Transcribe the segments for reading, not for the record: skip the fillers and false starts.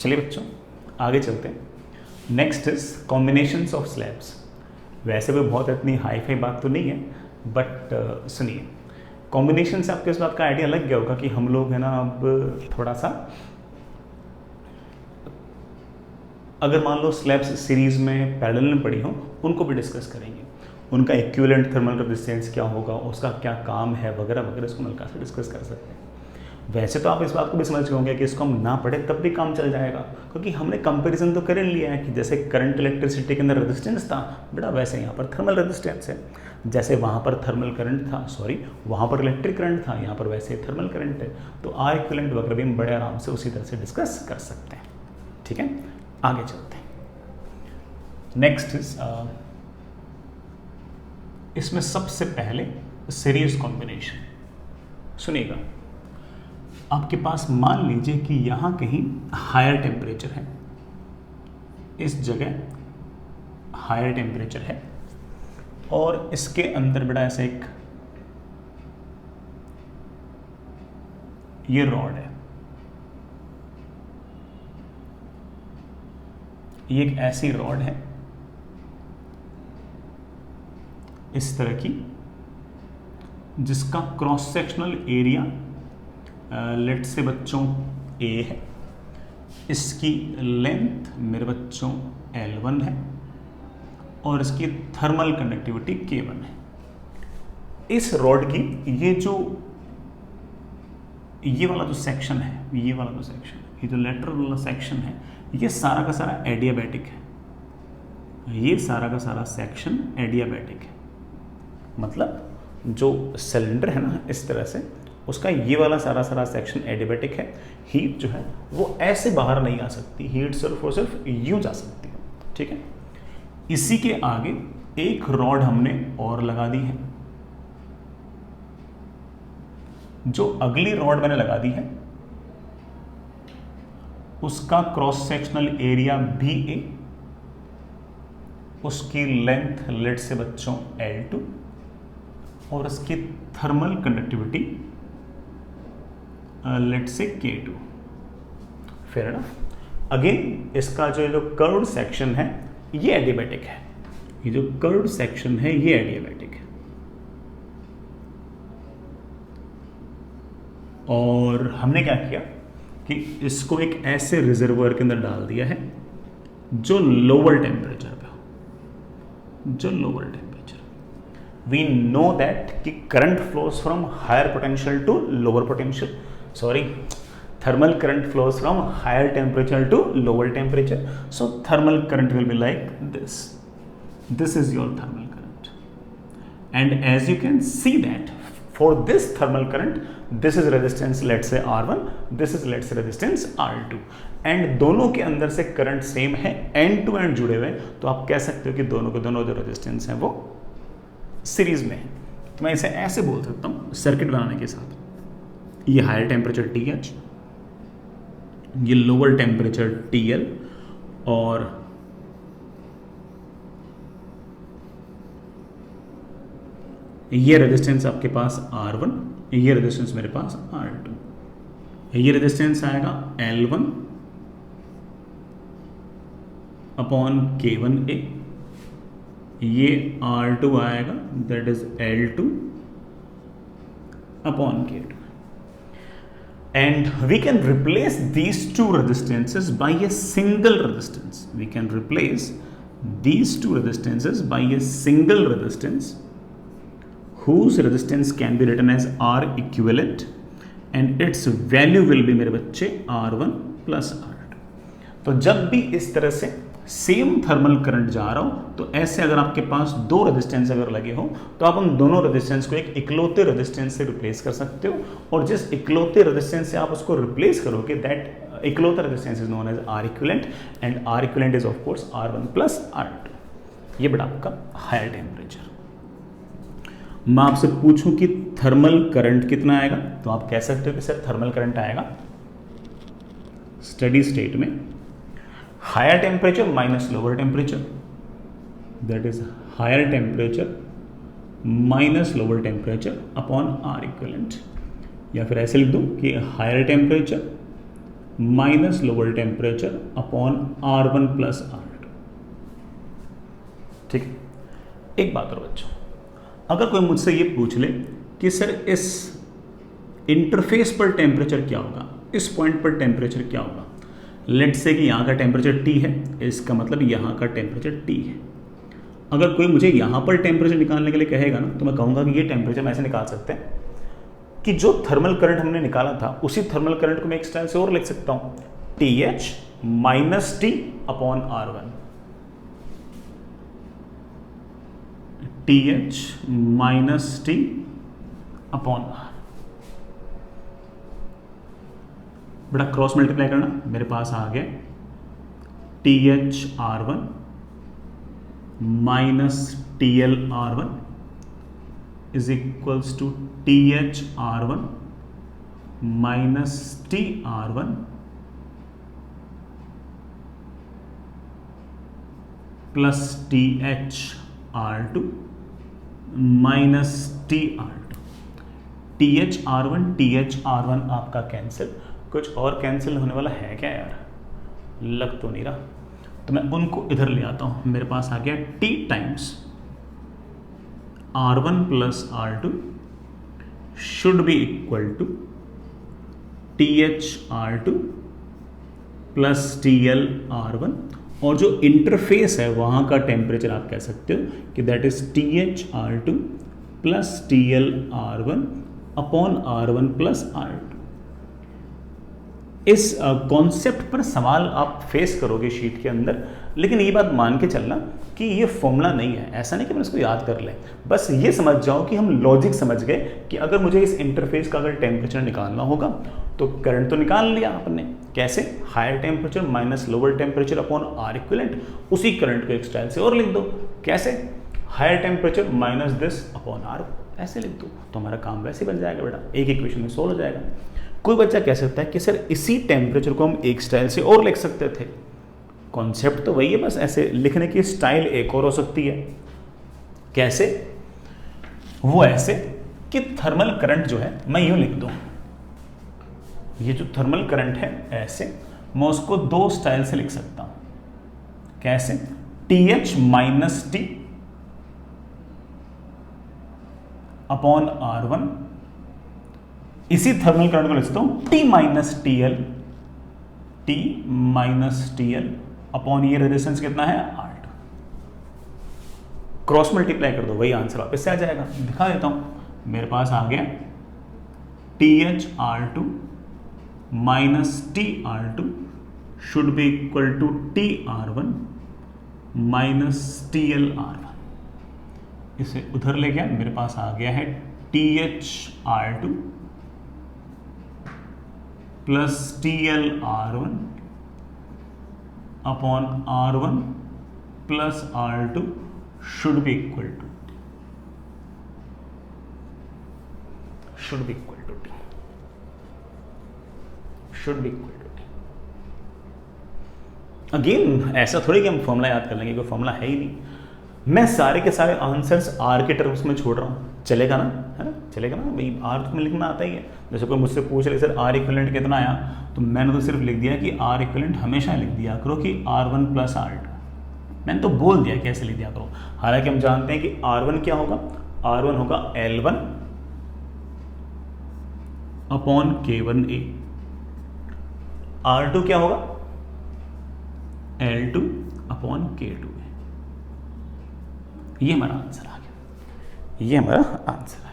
चलिए बच्चों आगे चलते हैं। Next is combinations of slabs. वैसे भी बहुत इतनी हाई फाई बात तो नहीं है, बट सुनिए, कॉम्बिनेशन से आपको इस बात का आइडिया लग गया होगा कि हम लोग है ना अब थोड़ा सा, अगर मान लो स्लैब्स सीरीज में पैरेलल में पड़ी हो, उनको भी डिस्कस करेंगे। उनका इक्विवेलेंट थर्मल रेजिस्टेंस क्या होगा, उसका क्या काम है वगैरह वगैरह, इसको मिलकर से डिस्कस कर सकते हैं। वैसे तो आप इस बात को भी समझ गए होंगे कि इसको हम ना पढ़े तब भी काम चल जाएगा, क्योंकि हमने कंपैरिजन तो कर लिया है कि जैसे करंट इलेक्ट्रिसिटी के अंदर रेजिस्टेंस था बेटा, वैसे यहाँ पर थर्मल रेजिस्टेंस है। जैसे वहाँ पर थर्मल करंट था, वहाँ पर इलेक्ट्रिक करंट था, यहाँ पर वैसे थर्मल करंट है। तो आर इक्विवेलेंट वगैरह भी हम बड़े आराम से उसी तरह से डिस्कस कर सकते हैं। ठीक है, आगे चलते हैं। नेक्स्ट इज इसमें सबसे पहले सीरीज कॉम्बिनेशन। सुनिएगा, आपके पास मान लीजिए कि यहां कहीं हायर टेम्परेचर है, इस जगह हायर टेम्परेचर है, और इसके अंदर बड़ा ऐसा एक ये रॉड है, ये एक ऐसी रॉड है इस तरह की, जिसका क्रॉस सेक्शनल एरिया लेट से बच्चों A है, इसकी लेंथ मेरे बच्चों L1 है, और इसकी थर्मल कंडक्टिविटी K1 है। इस रॉड की ये वाला जो सेक्शन है, ये जो लेटरल वाला सेक्शन है, ये सारा का सारा एडियाबैटिक है। ये सारा का सारा सेक्शन एडियाबैटिक है, मतलब जो सिलेंडर है ना इस तरह से, उसका ये वाला सारा सेक्शन एडियाबैटिक है। हीट जो है वो ऐसे बाहर नहीं आ सकती, हीट सिर्फ और सिर्फ यूं जा सकती है। ठीक है, इसी के आगे एक रॉड हमने और लगा दी है। जो अगली रॉड मैंने लगा दी है उसका क्रॉस सेक्शनल एरिया BA, उसकी लेंथ लेट से बच्चों L2, और इसकी थर्मल कंडक्टिविटी लेट से K2। Fair enough. अगेन इसका जो कर्व्ड सेक्शन है ये एडियाबैटिक है, ये जो कर्व्ड सेक्शन है ये एडियाबैटिक है, और हमने क्या किया कि इसको एक ऐसे रिजर्वोयर के अंदर डाल दिया है जो लोअर टेम्परेचर पे हो, जो lower temperature. We know that कि current flows from higher potential to lower potential, thermal current flows from higher temperature to lower temperature. So thermal current will be like this. This is your thermal current, and as you can see that for this thermal current, this is resistance let's say R1, this is let's say resistance R2, and दोनों के अंदर से current same है, and to and जुड़े हुए, तो आप कह सकते हो कि दोनों के दोनों जो रेजिस्टेंस हैं वो सीरीज में है। तो मैं इसे ऐसे बोल सकता हूँ सर्किट बनाने के साथ, ये हायर टेम्परेचर TH, ये लोअर टेम्परेचर TL, और ये रेजिस्टेंस आपके पास R1, ये रेजिस्टेंस मेरे पास R2, ये रेजिस्टेंस आएगा L1 अपॉन K1A, ये R2 आएगा that is L2 upon K2, and we can replace these two resistances by a single resistance. We can replace these two resistances by a single resistance whose resistance can be written as R equivalent, and its value will be मेरे बच्चे R1 plus R2। तो जब भी इस तरह से same thermal current जा रहा हो, तो ऐसे अगर आपके पास दो रेजिस्टेंस अगर लगे हो, तो आप उन दोनों रेजिस्टेंस को एक इकलौते रेजिस्टेंस से रिप्लेस कर सकते हो, और जिस इकलौते रेजिस्टेंस से आप उसको रिप्लेस करोगे, दैट इकलौता resistance is known as R equivalent, and R equivalent is of course R1 plus R2। ये बड़ा आपका हायर टेम्परेचर। मैं आपसे पूछूं कि थर्मल करंट कितना आएगा, तो आप कह सकते हो कि सर थर्मल करंट आएगा स्टडी स्टेट में higher temperature minus lower temperature, that is higher temperature minus lower temperature upon R equivalent, या फिर ऐसे लिख दूं कि higher temperature minus lower temperature upon R1 plus R2। ठीक है, एक बात और बच्चों, अगर कोई मुझसे ये पूछ ले कि सर इस इंटरफेस पर टेम्परेचर क्या होगा, इस पॉइंट पर टेम्परेचर क्या होगा, लेट से कि यहाँ का टेम्परेचर T है, इसका मतलब यहाँ का टेम्परेचर T है। अगर कोई मुझे यहाँ पर टेम्परेचर निकालने के लिए कहेगा ना, तो मैं कहूँगा कि ये टेम्परेचर हम ऐसे निकाल सकते हैं कि जो थर्मल करंट हमने निकाला था उसी थर्मल करंट को मैं एक स्टाइल से और लिख सकता हूँ, TH minus T upon R1, TH minus T upon R। बड़ा क्रॉस मल्टीप्लाई करना, मेरे पास आ गया TH R1 minus TL R1 is equals to TH R1 minus T R1 plus TH R2 minus T R2। TH R1 आपका cancel, कुछ और cancel होने वाला है क्या यार, लग तो नहीं रहा, तो मैं उनको इधर ले आता हूं। मेरे पास आ गया T times R1 plus R2 should be equal to TH R2 plus TL R1, और जो इंटरफेस है वहां का टेम्परेचर आप कह सकते हो कि that is TH R2 plus TL R1 upon R1 plus R2। इस कॉन्सेप्ट पर सवाल आप फेस करोगे शीट के अंदर, लेकिन ये बात मान के चलना कि ये फॉर्मूला नहीं है, ऐसा नहीं कि मैं इसको याद कर लें, बस ये समझ जाओ कि हम लॉजिक समझ गए कि अगर मुझे इस इंटरफेस का अगर टेम्परेचर निकालना होगा तो करंट तो निकाल लिया आपने, कैसे, higher temperature minus lower temperature upon R equivalent, उसी करंट को एक स्टाइल से और लिख दो, कैसे, higher temperature minus this upon R, ऐसे लिख दो, तो हमारा काम वैसे बन जाएगा बेटा, एक इक्वेशन में सोल्व हो जाएगा। कोई बच्चा कह सकता है कि सर इसी टेम्परेचर को हम एक स्टाइल से और लिख सकते थे, कॉन्सेप्ट तो वही है, बस ऐसे लिखने की स्टाइल एक और हो सकती है, कैसे, वो ऐसे कि थर्मल करंट जो है मैं यूं लिख दूं, ये जो थर्मल करंट है ऐसे, मैं उसको दो स्टाइल से लिख सकता हूं, कैसे, TH minus T upon R1, इसी थर्मल करंट को लिखता हूं T माइनस TL अपॉन ये रेजिस्टेंस कितना है R2, क्रॉस मल्टीप्लाई कर दो, वही आंसर वापस से आ जाएगा। दिखा देता हूं, मेरे पास आ गया TH R2 minus T R2 should be equal to T R1 minus TL R1, इसे उधर ले गया, मेरे पास आ गया है TH R2 plus TL R1 upon R1 plus R2 should be equal to T, again ऐसा थोड़ी कि हम फॉर्मूला याद कर लेंगे, कोई फॉर्मूला है ही नहीं, मैं सारे के सारे आंसर्स R के टर्म्स में छोड़ रहा हूँ, चलेगा ना, है ना, चलेगा ना भाई, R में लिखना आता ही है। जैसे कोई मुझसे पूछ ले सर R इक्विवेलेंट कितना आया, तो मैंने तो सिर्फ लिख दिया कि R इक्विवेलेंट हमेशा लिख दिया करो कि R1 प्लस R2, मैंने तो बोल दिया कैसे लिख दिया करो, हालांकि हम जानते हैं कि R1 क्या होगा, R1 होगा L1 अपॉन K1A, R2 क्या होगा L2 अपॉन K2A, ये हमारा आंसर आ गया, ये हमारा आंसर है,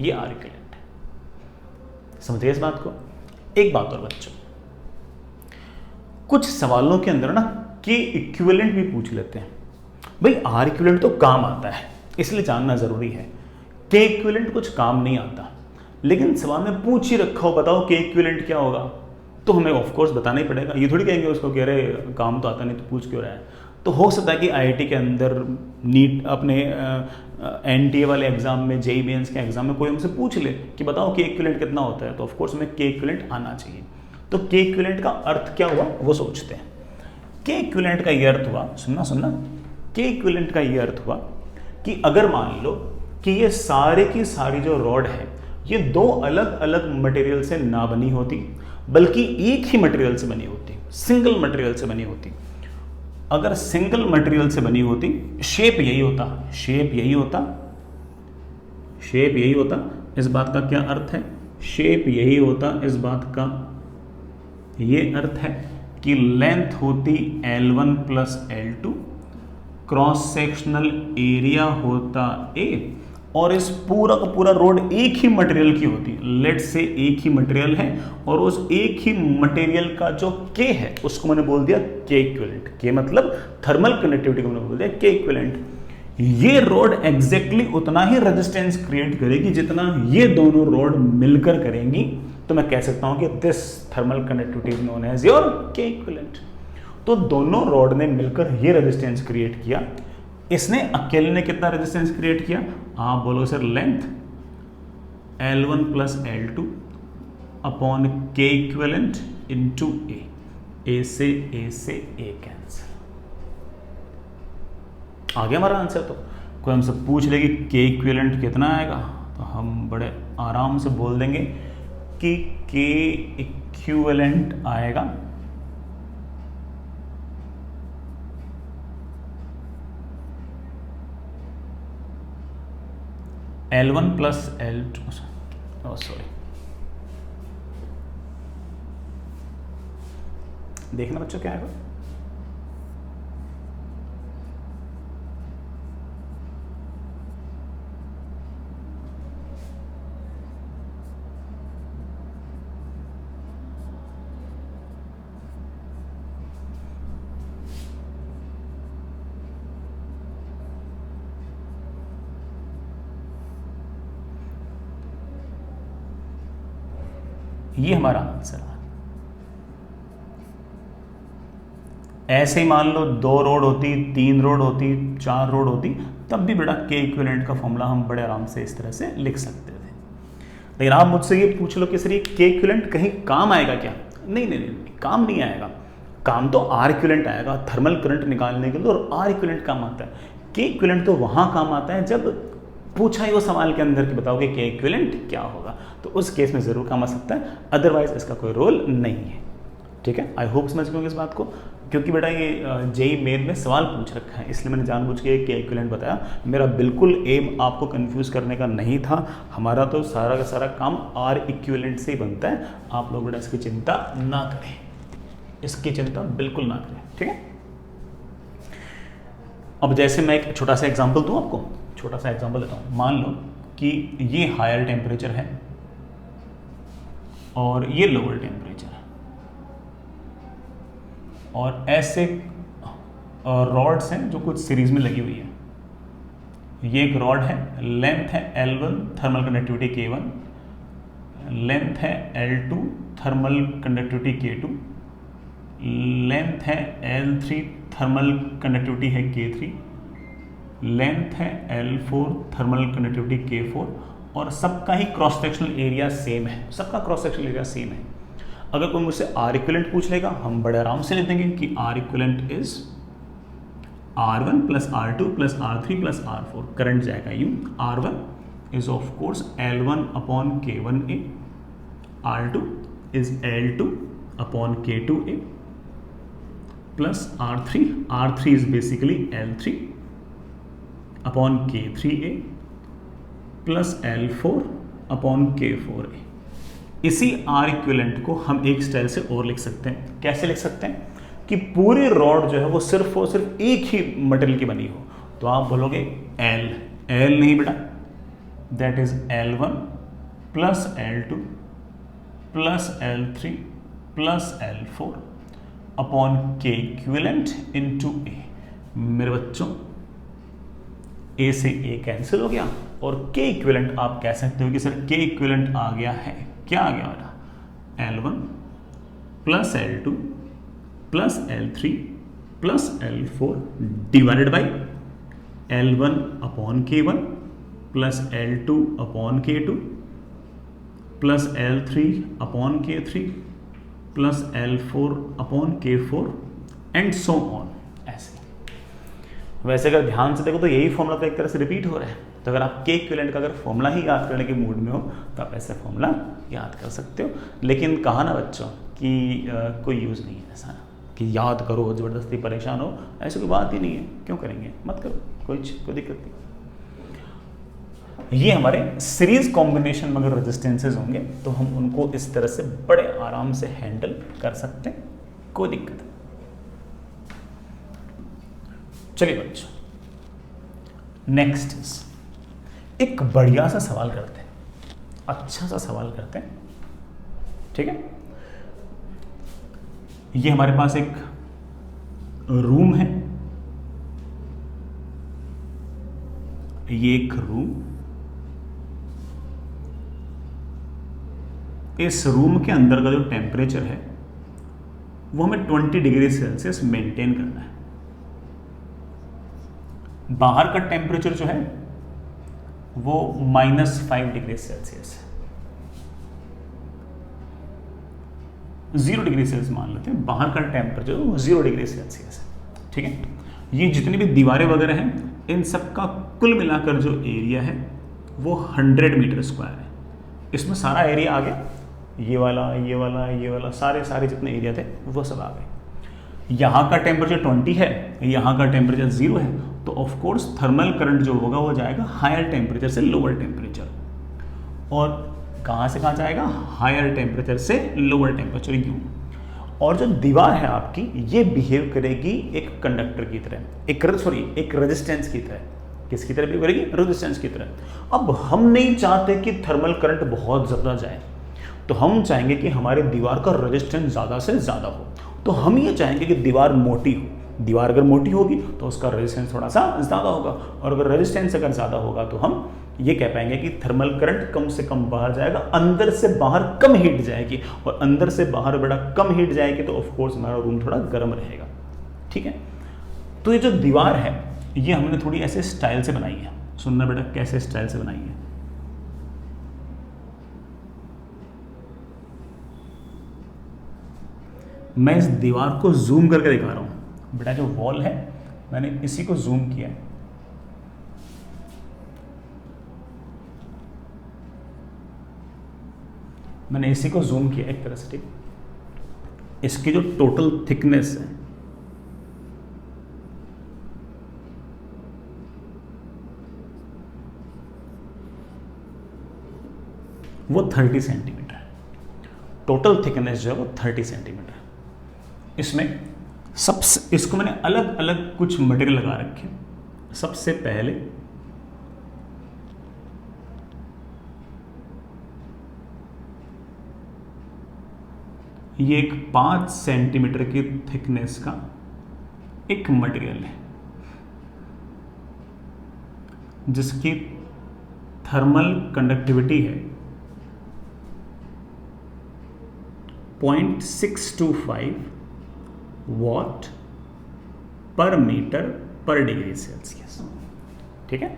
ये R इक्विवेलेंट है। समझिए इस बात को। एक बात और बच्चों, कुछ सवालों के अंदर ना K इक्विवेलेंट भी पूछ लेते हैं, भाई R इक्विवेलेंट तो काम आता है इसलिए जानना जरूरी है, K इक्विवेलेंट कुछ काम नहीं आता, लेकिन सवाल में पूछ ही रखा हो बताओ K इक्विवेलेंट क्या होगा, तो हमें ऑफकोर्स बताना ही पड़ेगा, ये थोड़ी कहेंगे उसको कह रहे काम तो आता नहीं तो पूछ क्यों रहा है। तो हो सकता है कि IIT के अंदर नीट अपने NTA वाले एग्जाम में, JEE मेंस के एग्जाम में कोई हमसे पूछ ले कि बताओ K इक्विवेलेंट कितना होता है, तो ऑफकोर्स हमें K इक्विवेलेंट आना चाहिए। तो K इक्विवेलेंट का अर्थ क्या हुआ वो सोचते हैं। K इक्विवेलेंट का ये अर्थ हुआ, सुनना, K इक्विवेलेंट का ये अर्थ हुआ कि अगर मान लो कि ये सारे की सारी जो रॉड है ये दो अलग अलग मटेरियल से ना बनी होती, बल्कि एक ही मटेरियल से बनी होती, सिंगल मटेरियल से बनी होती। अगर सिंगल मटेरियल से बनी होती, शेप यही होता, शेप यही होता, शेप यही होता। इस बात का क्या अर्थ है? शेप यही होता, इस बात का ये अर्थ है कि लेंथ होती L1 plus L2, cross sectional area होता A, और इस पूरा का पूरा रोड एक ही मटेरियल की होती। लेट से एक ही मटेरियल है और उस एक ही मटेरियल का जो K है उसको मैंने बोल दिया K इक्विवेलेंट। K मतलब थर्मल कंडक्टिविटी को मैंने बोल दिया K इक्विवेलेंट। ये रोड एग्जैक्टली उतना ही रेजिस्टेंस क्रिएट करेगी जितना ये दोनों रोड मिलकर करेंगी। तो मैं कह सकता हूं कि this thermal conductivity is known as your K equivalent. तो दोनों रोड ने मिलकर ये रेजिस्टेंस क्रिएट किया। इसने अकेले ने कितना रेजिस्टेंस क्रिएट किया? आप बोलो sir length L1 plus L2 upon K equivalent into A से A कैंसिल। आ गया हमारा आंसर। तो कोई हमसे पूछ ले कि K इक्विवेलेंट कितना आएगा, तो हम बड़े आराम से बोल देंगे कि K इक्विवेलेंट आएगा L1 प्लस L2, सॉरी, देखना बच्चों क्या आएगा। ये हमारा आंसर है। ऐसे ही मान लो 2 रोड होती, 3 रोड होती, 4 रोड होती, तब भी बेटा K इक्विवेलेंट का फॉर्मूला हम बड़े आराम से इस तरह से लिख सकते थे। लेकिन आप मुझसे ये पूछ लो कि सर ये K इक्विवेलेंट कहीं काम आएगा क्या? नहीं नहीं नहीं, काम नहीं आएगा। काम तो R इक्विवेलेंट आएगा, थर्मल करंट निकालने के लिए, और R इक्विवेलेंट काम आता है। K इक्विवेलेंट तो वहां काम आता है जब पूछा ही वो सवाल के अंदर कि बताओ कि K इक्विवेलेंट क्या होगा, तो उस केस में जरूर काम आ सकता है, अदरवाइज इसका कोई रोल नहीं है। ठीक है, आई होप समझ गए इस बात को, क्योंकि बेटा ये जेई मेन में सवाल पूछ रखा है, इसलिए मैंने जानबूझ के K इक्विवेलेंट बताया। मेरा बिल्कुल एम आपको कंफ्यूज करने का नहीं था, हमारा तो सारा का सारा काम R इक्विवेलेंट से ही बनता है। आप लोग बेटा इसकी चिंता ना करें, इसकी चिंता बिल्कुल ना करें। ठीक है, अब जैसे मैं एक छोटा सा एग्जाम्पल दूँ आपको, छोटा सा एग्जाम्पल देता हूँ। मान लो कि ये हायर टेम्परेचर है और ये लोअर टेम्परेचर है, और ऐसे रॉड्स हैं जो कुछ सीरीज में लगी हुई है। ये एक रॉड है, लेंथ है L1 thermal conductivity K1, length है L2 thermal conductivity K2, length है L3 थर्मल कंडक्टिविटी है K3, लेंथ है L4 थर्मल कंडक्टिविटी K4, और सबका ही क्रॉस सेक्शनल एरिया सेम है, सबका क्रॉस सेक्शनल एरिया सेम है। अगर कोई मुझसे R इक्विवेलेंट पूछ लेगा, हम बड़े आराम से लिख देंगे कि R equivalent is R1 plus R2 plus R3 plus R4। Current जाएगा यूं, R1 is of course L1 upon K1A, R2 is L2 upon K2A plus R3 is basically L3 upon K3A plus L4 upon K4A। इसी R equivalent को हम एक style से और लिख सकते हैं। कैसे लिख सकते हैं? कि पूरी रॉड जो है वो सिर्फ और सिर्फ एक ही मटेरियल की बनी हो, तो आप बोलोगे L नहीं बेटा, that is L1 plus L2 plus L3 plus L4 upon K equivalent into A। मेरे बच्चों, A से A कैंसिल हो गया, और K इक्विवेलेंट आप कह सकते हो कि सर K इक्विवेलेंट आ गया है, क्या आ गया बेटा? L1 plus L2 plus L3 plus L4 divided by L1 upon K1 plus L2 upon K2 plus L3 upon K3 plus L4 upon K4 and so on. ऐसे वैसे अगर ध्यान से देखो तो यही फॉर्मूला तो एक तरह से रिपीट हो रहा है। तो अगर आप के इक्विवेलेंट का अगर फॉर्मूला ही याद करने के मूड में हो तो आप ऐसे फॉर्मूला याद कर सकते हो। लेकिन कहा ना बच्चों कि कोई यूज़ नहीं है ऐसा कि याद करो ज़बरदस्ती परेशान हो, ऐसी कोई बात ही नहीं है। क्यों करेंगे, मत करो, कोई दिक्कत नहीं। ये हमारे सीरीज कॉम्बिनेशन में अगर रेजिस्टेंसेज होंगे तो हम उनको इस तरह से बड़े आराम से हैंडल कर सकते हैं, कोई दिक्कत नहीं। चलिए बच्चों, नेक्स्ट इज एक बढ़िया सा सवाल करते हैं, अच्छा सा सवाल करते हैं, ठीक है। ये हमारे पास एक रूम है, ये एक रूम, इस रूम के अंदर का जो टेम्परेचर है वो हमें 20 डिग्री सेल्सियस मेंटेन करना है। बाहर का टेम्परेचर जो है वो -5 डिग्री सेल्सियस है, 0 डिग्री सेल्सियस मान लेते हैं। बाहर का टेम्परेचर 0 डिग्री सेल्सियस है, ठीक है। ये जितनी भी दीवारें वगैरह हैं इन सब का कुल मिलाकर जो एरिया है वो 100 मीटर स्क्वायर है। इसमें सारा एरिया आ गया, ये वाला सारे जितने एरिया थे वो सब आ गए। यहाँ का टेम्परेचर 20 है, यहाँ का टेम्परेचर 0 है, तो ऑफ कोर्स थर्मल करंट जो होगा वो जाएगा हायर टेम्परेचर से लोअर टेम्परेचर। और कहाँ से कहाँ जाएगा, हायर टेम्परेचर से लोअर टेम्परेचर यूं। और जो दीवार है आपकी ये बिहेव करेगी एक कंडक्टर की तरह, एक रेजिस्टेंस की तरह। किसकी तरह बिहेव करेगी, रेजिस्टेंस की तरह। अब हम नहीं चाहते कि थर्मल करंट बहुत ज़्यादा जाए, तो हम चाहेंगे कि हमारी दीवार का रेजिस्टेंस ज़्यादा से ज़्यादा हो। तो हम ये चाहेंगे कि दीवार मोटी हो। दीवार अगर मोटी होगी तो उसका रेजिस्टेंस थोड़ा सा ज़्यादा होगा, और अगर रेजिस्टेंस अगर ज़्यादा होगा तो हम ये कह पाएंगे कि थर्मल करंट कम से कम बाहर जाएगा, अंदर से बाहर कम हीट जाएगी। और अंदर से बाहर बड़ा कम हीट जाएगी तो ऑफ कोर्स हमारा रूम थोड़ा गर्म रहेगा, ठीक है। तो ये जो दीवार है ये हमने थोड़ी ऐसे स्टाइल से बनाई है। सुनना बेटा, कैसे स्टाइल से बनाई है। मैं इस दीवार को जूम करके दिखा रहा हूं बेटा। जो वॉल है मैंने इसी को जूम किया है, मैंने इसी को जूम किया एक तरह से, ठीक। इसकी जो टोटल थिकनेस है वो 30 सेंटीमीटर है। टोटल थिकनेस जो है वो 30 सेंटीमीटर है। इसमें सबसे, इसको मैंने अलग अलग कुछ मटेरियल लगा रखे। सबसे पहले ये एक 5 सेंटीमीटर की थिकनेस का एक मटेरियल है जिसकी थर्मल कंडक्टिविटी है 0.625 वॉट पर मीटर पर डिग्री सेल्सियस, ठीक है।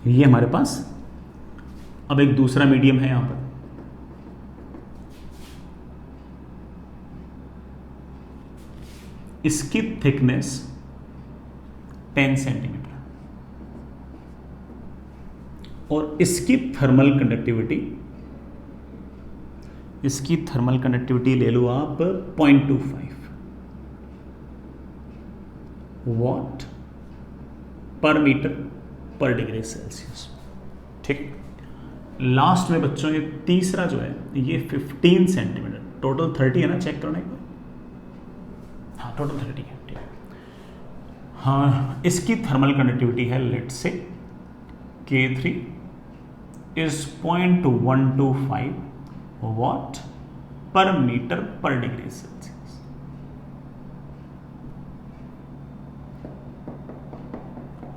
ये हमारे पास अब एक दूसरा मीडियम है यहां पर। इसकी थिकनेस 10 सेंटीमीटर और इसकी थर्मल कंडक्टिविटी ले लो आप 0.25 वॉट पर मीटर पर डिग्री सेल्सियस, ठीक। लास्ट में बच्चों ये तीसरा जो है ये 15 सेंटीमीटर, टोटल 30 है ना, चेक करना एक बार। हाँ टोटल 30 है, ठीक है। हाँ इसकी थर्मल कंडक्टिविटी है let's say K3 is 0.125 what पर मीटर पर डिग्री सेल्सियस।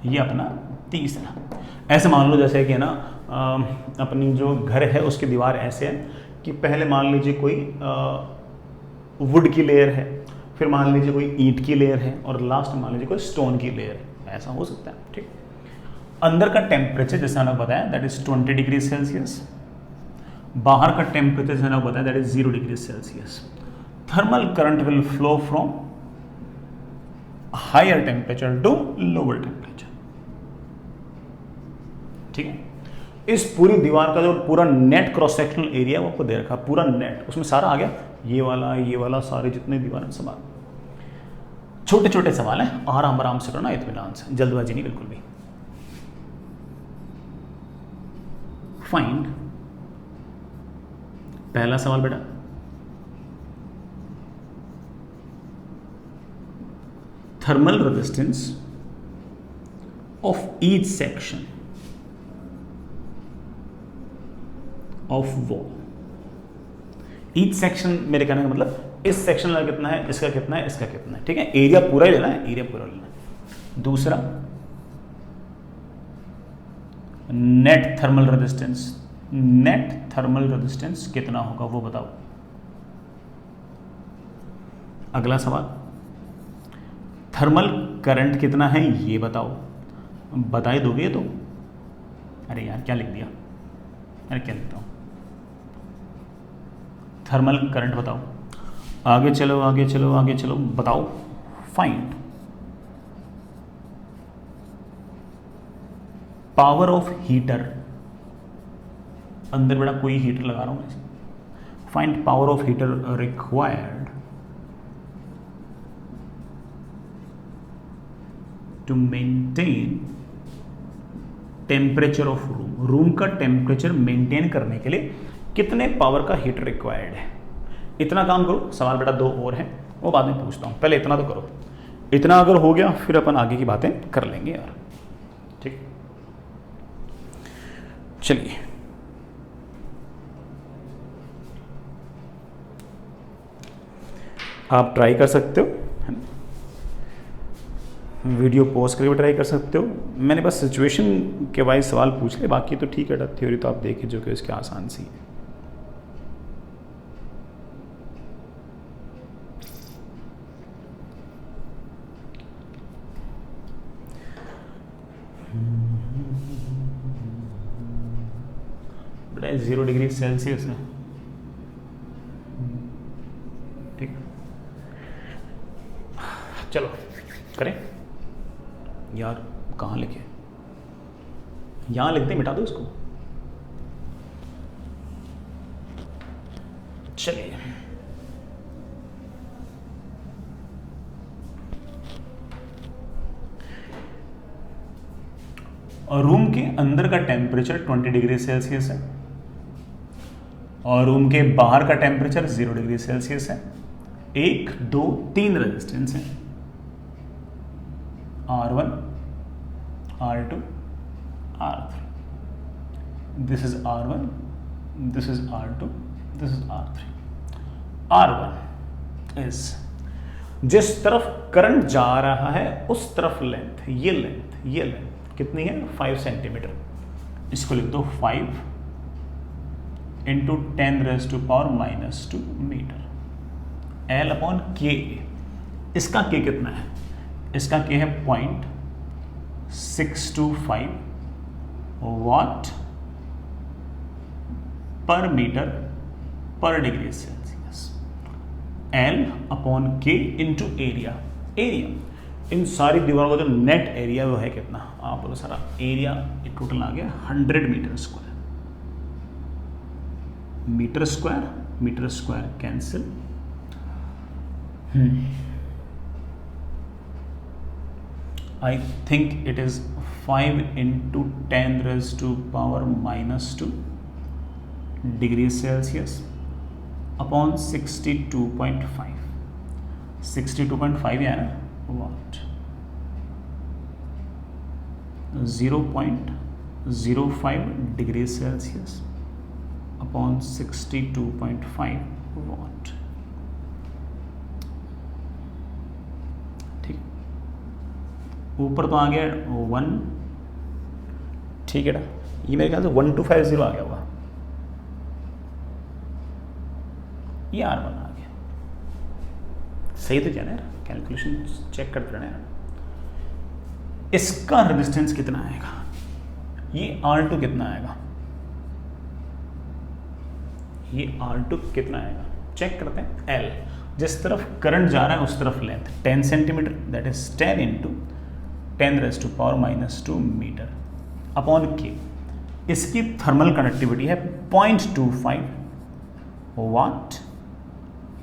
ये अपना तीसरा। ऐसे मान लो जैसे कि ना अपनी जो घर है उसकी दीवार ऐसे है कि पहले मान लीजिए कोई वुड की लेयर है, फिर मान लीजिए कोई ईंट की लेयर है, और लास्ट मान लीजिए कोई स्टोन की लेयर है। ऐसा हो सकता है, ठीक। अंदर का टेम्परेचर जैसे मैंने बताया दैट इज 20 डिग्री सेल्सियस। बाहर का टेम्परेचर है ना बताया that is 0 degree Celsius. Thermal current will flow from higher temperature to lower temperature. ठीक है, इस पूरी दीवार का जो पूरा नेट क्रॉस सेक्शनल एरिया वो आपको दे रखा, पूरा नेट, उसमें सारा आ गया, ये वाला सारे जितने दीवार सवाल, छोटे छोटे सवाल हैं, आराम आराम से करना, इत्मीनान से, जल्दबाजी नहीं बिल्कुल भी। फाइंड, पहला सवाल बेटा, thermal resistance of each section of wall. Each section मेरे कहने का मतलब इस सेक्शन का कितना है, इसका कितना है, इसका कितना है। ठीक है, एरिया पूरा ही लेना है, एरिया पूरा लेना है। दूसरा, net thermal resistance, net thermal resistance कितना होगा वो बताओ। अगला सवाल, थर्मल करंट कितना है ये बताओ। बता ही दोगे तो, अरे यार क्या लिख दिया, अरे क्या लिखता हूं, थर्मल करंट बताओ। आगे चलो आगे चलो आगे चलो, बताओ। फाइंड पावर ऑफ हीटर, अंदर बड़ा कोई हीटर लगा रहा हूं मैं। Find power of heater required to maintain temperature of room. Room का टेम्परेचर मेंटेन करने के लिए कितने पावर का हीटर रिक्वायर्ड है। इतना काम करो, सवाल बेटा दो और हैं वो बाद में पूछता हूँ, पहले इतना तो करो। इतना अगर हो गया फिर अपन आगे की बातें कर लेंगे यार। ठीक, चलिए आप ट्राई कर सकते हो, है ना, वीडियो पॉज करके भी ट्राई कर सकते हो। मैंने बस सिचुएशन के वाइज सवाल पूछ ले, बाकी तो ठीक है, थ्योरी तो आप देखे जो कि इसके आसान सी है। बेटा 0 डिग्री सेल्सियस है। ठीक, चलो करें यार, कहाँ लिखे, यहां लिख दे, मिटा दो इसको। चलिए और रूम के अंदर का टेम्परेचर 20 डिग्री सेल्सियस है और रूम के बाहर का टेम्परेचर 0 डिग्री सेल्सियस है। 1 2 3 रेजिस्टेंस है, R1 R2 R3। This is R1, this is R2, this is R3। R1 is जिस तरफ करंट जा रहा है उस तरफ लेंथ, ये लेंथ कितनी है, 5 सेंटीमीटर। इसको लिख दो 5 into 10⁻⁻² metre, L upon K। इसका K कितना है, इसका K है 0.625 वाट पर मीटर पर degree Celsius. L upon K into area. इन सारी दीवारों का जो नेट एरिया वो है कितना, आप बोलो सारा एरिया टोटल आ गया 100 metre square. Metre square cancel, I think it is 5 into 10⁻⁻² degree Celsius upon 62.5। 62.5 है ना watt, 0.05 degree Celsius upon 62.5 watt. ठीक, ऊपर तो आ गया 1, ठीक है ना, ये मेरे ख्याल से 1250 आ गया होगा, ये R1 आ गया। सही तो जाना यार, कैलकुलेशन चेक करते रहना यार। इसका रेजिस्टेंस कितना आएगा, ये R2 कितना आएगा, ये R2 कितना आएगा, चेक करते हैं। L जिस तरफ करंट जा रहा है उस तरफ length 10 centimetre, that is 10 into 10⁻⁻² metre upon K। इसकी थर्मल कंडक्टिविटी है 0.25 वाट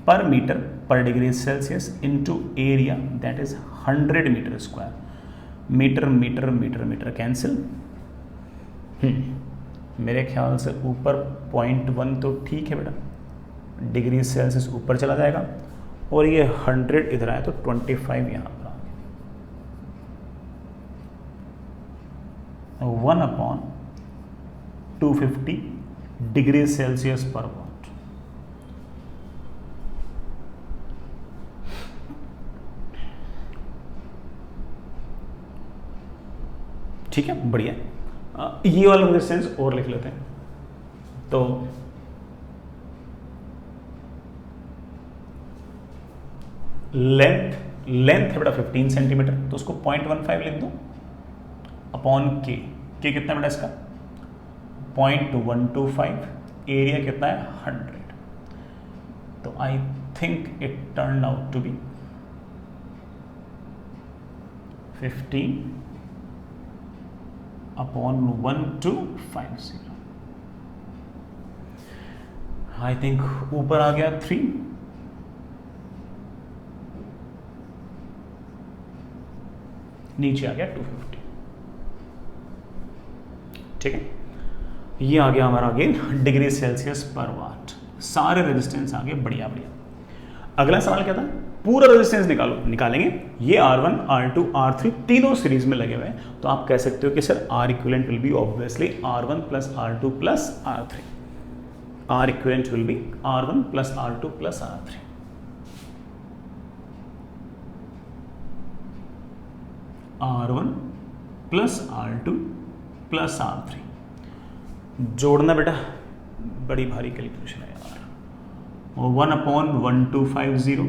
पर मीटर पर degree Celsius into area that is 100 metre square. Metre metre metre metre cancel. मेरे ख्याल से ऊपर 0.1 तो ठीक है बेटा, डिग्री सेल्सियस ऊपर चला जाएगा और ये 100 इधर आए तो 25 यहाँ पर आ गया। 1/250 डिग्री सेल्सियस पर वाट। ठीक है, बढ़िया। ये वाला रेजिस्टेंस और लिख लेते हैं। तो लेंथ है बेटा 15 सेंटीमीटर, तो उसको 0.15 लिख दो अपॉन के कितना बेटा इसका 0.125, एरिया कितना है 100। तो I think it turn out to be 15/1250। I think ऊपर आ गया 3, नीचे आ गया 250। ठीक है, ये आ गया हमारा अगेन डिग्री सेल्सियस पर वाट। सारे रेजिस्टेंस आ गए, बढ़िया बढ़िया। अगला सवाल क्या था, पूरा रेजिस्टेंस निकालेंगे। ये R1 R2 R3 तीनों सीरीज में लगे हुए हैं, तो आप कह सकते हो कि sir R equivalent will B obviously R1 plus R2 plus R3। R equivalent will B R1 plus R2 plus R3। R1 plus R2 plus R3 जोड़ना बेटा बड़ी भारी कैलकुलेशन है यार। 1/1250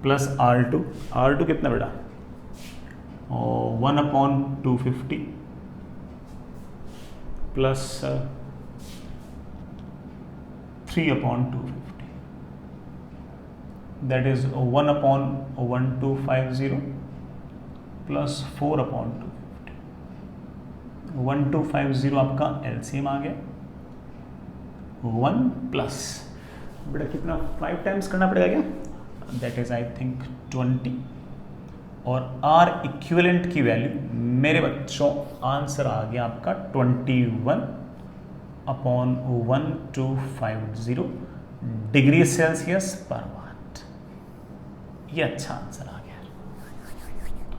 प्लस R2 कितना बेटा 1/250 प्लस 3/250 दैट इज 1/1250 प्लस 4/250। 1250 आपका LCM आ गया। 1 प्लस बेटा कितना 5 टाइम्स करना पड़ेगा क्या, दैट इज आई थिंक 20। और R इक्विवेलेंट की वैल्यू मेरे बच्चों आंसर आ गया आपका 21/1250 डिग्री सेल्सियस पर वाट। ये अच्छा आंसर आ गया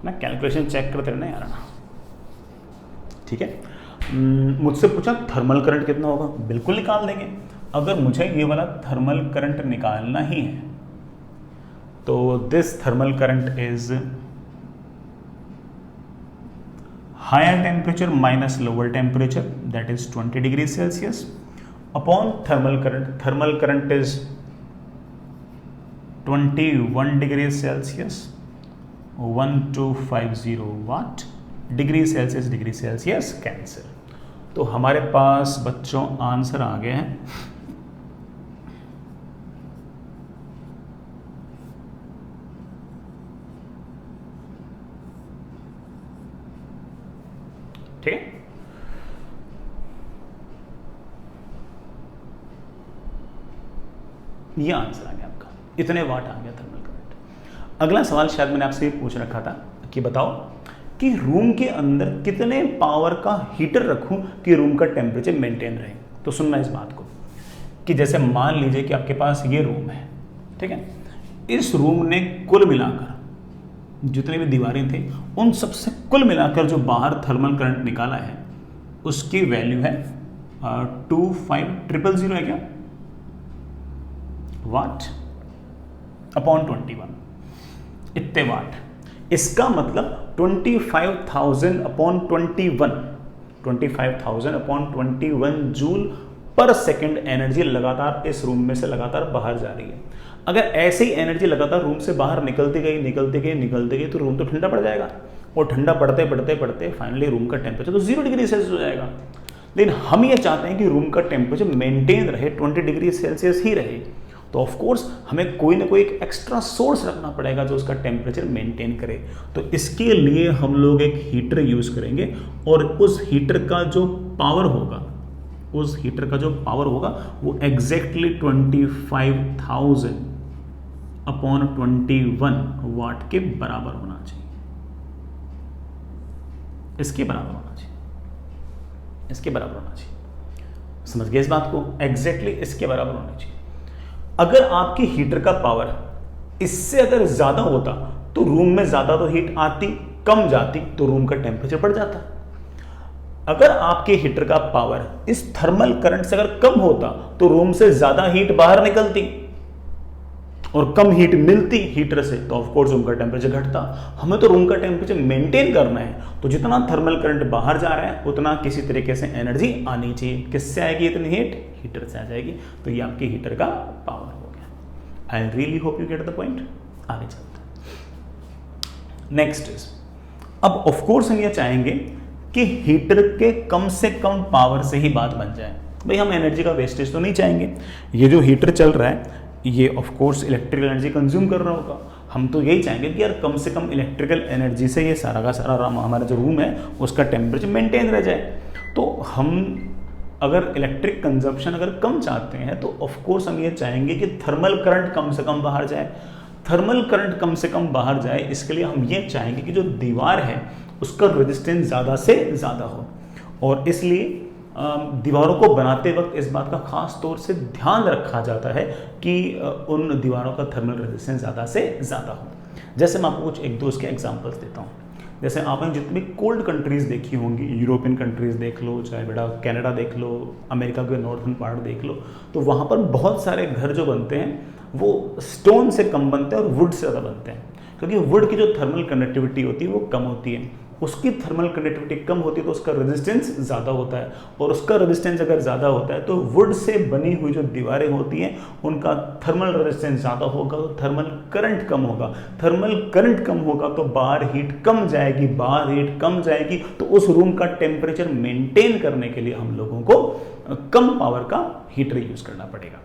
ना, कैलकुलेशन चेक करते रहना यार ना। ठीक है, मुझसे पूछा थर्मल करंट कितना होगा, बिल्कुल निकाल देंगे। अगर मुझे ये वाला थर्मल करंट निकालना ही है तो this thermal current is higher temperature minus lower temperature that is 20 degree Celsius upon thermal current is 21 degree Celsius 1250 watt. Degree Celsius cancel. तो हमारे पास बच्चों आंसर आ गए हैं ठीक है। ये आंसर आ गया आपका, इतने वाट आ गया थर्मल करंट। अगला सवाल शायद मैंने आपसे पूछ रखा था कि बताओ कि रूम के अंदर कितने पावर का हीटर रखूं कि रूम का टेम्परेचर मेंटेन रहे। तो सुनना इस बात को कि जैसे मान लीजिए कि आपके पास ये रूम है, ठीक है, इस रूम ने कुल मिलाकर जितनी भी दीवारें थी उन सबसे कुल मिलाकर जो बाहर थर्मल करंट निकाला है उसकी वैल्यू है 25000 है क्या वाट अपॉन 21 इतने वाट। इसका मतलब 25,000 अपॉन 21 जूल पर सेकेंड एनर्जी लगातार इस रूम में से लगातार बाहर जा रही है। अगर ऐसे ही एनर्जी लगातार रूम से बाहर निकलती गई तो रूम तो ठंडा पड़ जाएगा और ठंडा पड़ते फाइनली रूम का टेम्परेचर तो 0 डिग्री सेल्सियस हो जाएगा। लेकिन हम ये चाहते हैं कि रूम का टेम्परेचर मेंटेन रहे, 20 डिग्री सेल्सियस ही रहे। तो ऑफ कोर्स हमें कोई ना कोई एक एक्स्ट्रा सोर्स रखना पड़ेगा जो उसका टेम्परेचर मेंटेन करे। तो इसके लिए हम लोग एक हीटर यूज करेंगे और उस हीटर का जो पावर होगा, उस हीटर का जो पावर होगा वो एग्जैक्टली 25,000 अपॉन 21 वाट के बराबर होना चाहिए, इसके बराबर होना चाहिए, इसके बराबर होना चाहिए। समझ गए इस बात को? एग्जैक्टली इसके बराबर होना चाहिए। अगर आपकी हीटर का पावर इससे अगर ज्यादा होता तो रूम में ज्यादा तो हीट आती, कम जाती तो रूम का टेम्परेचर बढ़ जाता। अगर आपके हीटर का पावर इस थर्मल करंट से अगर कम होता तो रूम से ज्यादा हीट बाहर निकलती और कम हीट मिलती हीटर से, तो ऑफ कोर्स रूम का टेम्परेचर घटता। हमें तो रूम का टेम्परेचर मेंटेन करना है, तो जितना थर्मल करंट बाहर जा रहा है उतना किसी तरीके से एनर्जी आनी चाहिए। किससे आएगी इतनी हीट? हीटर से आ जाएगी। तो ये आपके हीटर का पावर हो गया। I really hope you get the point. आगे चलते हैं। नेक्स्ट इज, अब ऑफ कोर्स हम ये चाहेंगे कि हीटर के कम से कम पावर से ही बात बन जाए। भाई हम एनर्जी का वेस्टेज तो नहीं चाहेंगे। ये जो हीटर चल रहा है ये of course electrical energy consume कर रहा होगा। हम तो यही चाहेंगे कि यार कम से कम इलेक्ट्रिकल एनर्जी से ये सारा का सारा हमारा जो रूम है उसका टेम्परेचर मेंटेन रह जाए। तो हम अगर इलेक्ट्रिक कंजप्शन अगर कम चाहते हैं तो ऑफ कोर्स हम ये चाहेंगे कि थर्मल करंट कम से कम बाहर जाए। थर्मल करंट कम से कम बाहर जाए इसके लिए हम ये चाहेंगे कि जो दीवार है उसका रेजिस्टेंस ज़्यादा से ज़्यादा हो। और इसलिए दीवारों को बनाते वक्त इस बात का खास तौर से ध्यान रखा जाता है कि उन दीवारों का थर्मल रेजिस्टेंस ज़्यादा से ज़्यादा हो। जैसे मैं आपको कुछ एक दो उसके एग्जांपल्स देता हूँ। जैसे आपने जितनी कोल्ड कंट्रीज़ देखी होंगी, यूरोपियन कंट्रीज़ देख लो, चाहे बेटा कनाडा देख लो, अमेरिका के नॉर्थन पार्ट देख लो, तो वहाँ पर बहुत सारे घर जो बनते हैं वो स्टोन से कम बनते हैं और वुड से ज़्यादा बनते हैं, क्योंकि वुड की जो थर्मल कंडक्टिविटी होती है वो कम होती है। उसकी थर्मल कंडक्टिविटी कम होती है तो उसका रेजिस्टेंस ज़्यादा होता है, और उसका रेजिस्टेंस अगर ज़्यादा होता है तो वुड से बनी हुई जो दीवारें होती हैं उनका थर्मल रेजिस्टेंस ज़्यादा होगा तो थर्मल करंट कम होगा। थर्मल करंट कम होगा तो बाहर हीट कम जाएगी, बाहर हीट कम जाएगी तो उस रूम का टेम्परेचर मेंटेन करने के लिए हम लोगों को कम पावर का हीटर यूज़ करना पड़ेगा।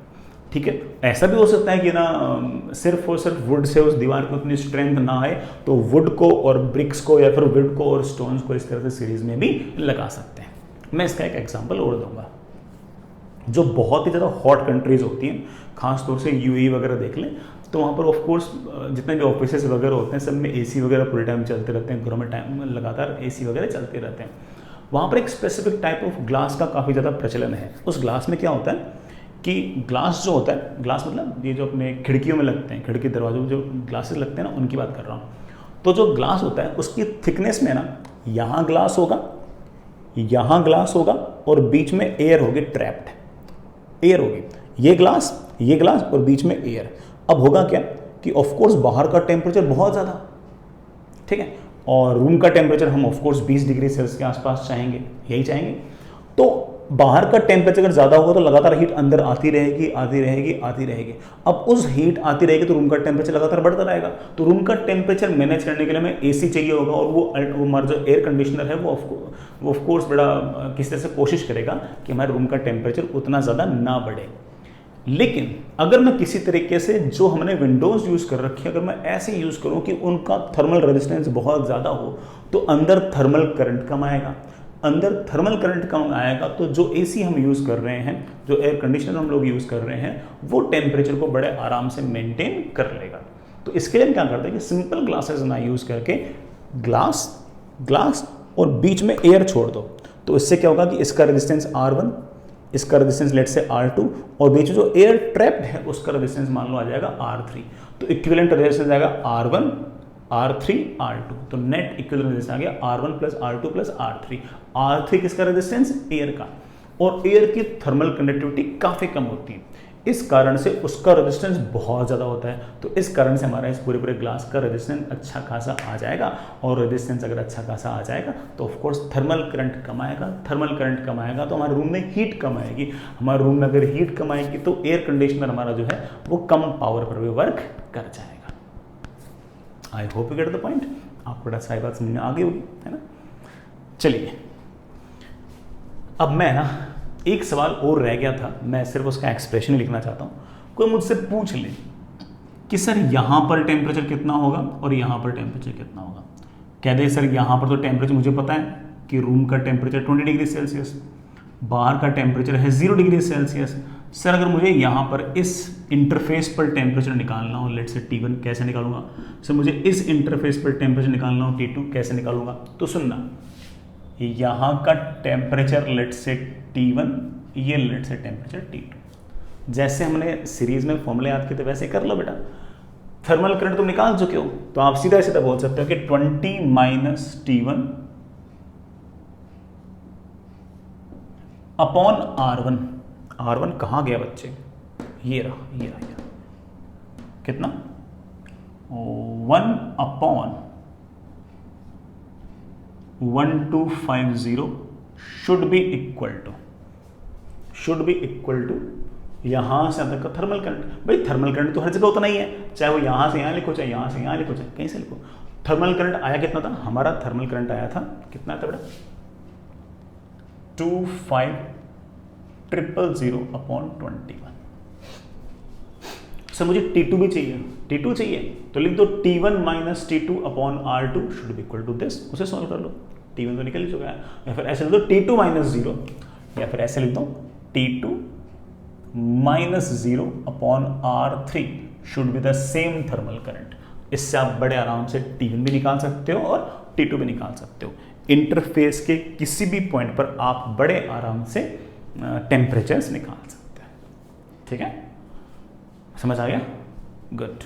ठीक है, ऐसा भी हो सकता है कि ना सिर्फ और सिर्फ वुड से उस दीवार को उतनी स्ट्रेंथ ना आए तो वुड को और ब्रिक्स को या फिर वुड को और स्टोन्स को इस तरह से सीरीज में भी लगा सकते हैं। मैं इसका एक एग्जांपल और दूंगा। जो बहुत ही ज़्यादा हॉट कंट्रीज होती हैं, खासतौर से यूएई वगैरह देख लें, तो वहाँ पर ऑफ कोर्स जितने भी ऑफिसेज वगैरह होते हैं सब में एसी वगैरह पूरे टाइम चलते रहते हैं, घरों में टाइम लगातार एसी वगैरह चलते रहते हैं। वहाँ पर एक स्पेसिफिक टाइप ऑफ ग्लास का काफ़ी ज़्यादा प्रचलन है। उस ग्लास में क्या होता है कि ग्लास जो होता है, ग्लास मतलब ये जो अपने खिड़कियों में लगते हैं, खिड़की दरवाजों में जो ग्लासेस लगते हैं ना, उनकी बात कर रहा हूँ। तो जो ग्लास होता है उसकी थिकनेस में ना यहाँ ग्लास होगा, यहाँ ग्लास होगा और बीच में एयर होगी, ट्रैप्ड एयर होगी। ये ग्लास और बीच में एयर। अब होगा क्या कि ऑफकोर्स बाहर का टेम्परेचर बहुत ज़्यादा, ठीक है, और रूम का टेम्परेचर हम ऑफकोर्स 20 डिग्री सेल्सियस के आसपास चाहेंगे, यही चाहेंगे। तो बाहर का टेम्परेचर अगर ज़्यादा होगा तो लगातार हीट अंदर आती रहेगी, आती रहेगी, आती रहेगी। अब उस हीट आती रहेगी तो रूम का टेम्परेचर लगातार बढ़ता रहेगा। तो रूम का टेम्परेचर मैनेज करने के लिए हमें एसी चाहिए होगा, और वो हमारा जो एयर कंडीशनर है वो ऑफकोर्स बड़ा किस तरह से कोशिश करेगा कि हमारे रूम का टेम्परेचर उतना ज़्यादा ना बढ़े। लेकिन अगर मैं किसी तरीके से जो हमने विंडोज़ यूज़ कर रखी है अगर मैं ऐसे यूज़ करूँ कि उनका थर्मल रेजिस्टेंस बहुत ज़्यादा हो तो अंदर थर्मल करंट कम आएगा। अंदर थर्मल करंट कम आएगा तो जो एसी हम यूज़ कर रहे हैं, जो एयर कंडीशनर हम लोग यूज़ कर रहे हैं, वो टेम्परेचर को बड़े आराम से मेंटेन कर लेगा। तो इसके लिए हम क्या करते हैं कि सिंपल ग्लासेस ना यूज़ करके ग्लास और बीच में एयर छोड़ दो। तो इससे क्या होगा कि इसका रेजिस्टेंस R1, इसका रेजिस्टेंस लेट से R2, और बीच में जो एयर ट्रैप्ड है उसका रेजिस्टेंस मान लो आ जाएगा R3। तो इक्विवेलेंट रेजिस्टेंस आएगा R1, R3, R2। तो नेट इक्विवेलेंट रेजिस्टेंस आ गया R1 plus R2 plus R3। R3 किसका रेजिस्टेंस? एयर का। और एयर की थर्मल कंडक्टिविटी काफ़ी कम होती है, इस कारण से उसका रेजिस्टेंस बहुत ज़्यादा होता है। तो इस कारण से हमारा इस पूरे ग्लास का रेजिस्टेंस अच्छा खासा आ जाएगा, और रेजिस्टेंस अगर अच्छा खासा आ जाएगा तो ऑफकोर्स थर्मल करंट कम आएगा। थर्मल करंट कम आएगा तो हमारे रूम में हीट कम आएगी। हमारे रूम में अगर हीट कम आएगी तो एयर कंडीशनर हमारा जो है वो कम पावर पर भी वर्क कर जाएगा। I hope you get the point. आपको बड़ा सारी बात समझ में आ गई होगी, है ना। चलिए अब मैं ना एक सवाल और रह गया था, मैं सिर्फ उसका एक्सप्रेशन लिखना चाहता हूँ। कोई मुझसे पूछ ले कि सर यहाँ पर टेम्परेचर कितना होगा और यहाँ पर टेम्परेचर कितना होगा, कह दे सर यहाँ पर तो टेम्परेचर मुझे पता है कि रूम का टेम्परेचर 20 डिग्री सेल्सियस, बाहर का टेम्परेचर है 0 डिग्री सेल्सियस। सर अगर मुझे यहाँ पर इस इंटरफेस पर टेम्परेचर निकालना हो, लेट्स से T1, कैसे निकालूंगा? सर मुझे इस इंटरफेस पर टेम्परेचर निकालना हो T2, कैसे निकालूंगा? तो सुनना, यहाँ का टेम्परेचर लेट्स से T1, ये लेट्स से टेम्परेचर T2। जैसे हमने सीरीज में फॉर्मूले याद किए थे वैसे कर लो बेटा। थर्मल करंट तुम निकाल चुके हो तो आप सीधा सीधा बोल सकते हो कि 20 minus T1 upon R1। R1 कहाँ गया बच्चे? ये रहा, ये कितना? 1 upon 1250 should be equal to यहां से अंदर का थर्मल करंट। भाई थर्मल करंट तो हर जगह उतना ही है, चाहे वो यहां से यहां लिखो, चाहे यहां से यहां लिखो, चाहे कहीं से लिखो। थर्मल करंट आया कितना था? हमारा थर्मल करंट आया था कितना था बेटा? 25000 अपॉन 21। सर मुझे T2 भी चाहिए, T2 चाहिए तो लिख दो T1 minus T2 upon R2 should be equal to this. उसे सॉल्व कर लो, T1 तो निकल ही चुका है। या फिर ऐसे लिख दो T2 माइनस 0, या फिर ऐसे लिख दो T2 minus 0 upon R3 should be the same thermal current. इससे आप बड़े आराम से T1 भी निकाल सकते हो और T2 भी निकाल सकते हो। इंटरफेस के किसी भी पॉइंट पर आप बड़े आराम से टेम्परेचर्स निकाल सकते हैं। ठीक है, समझ आ गया? गुड।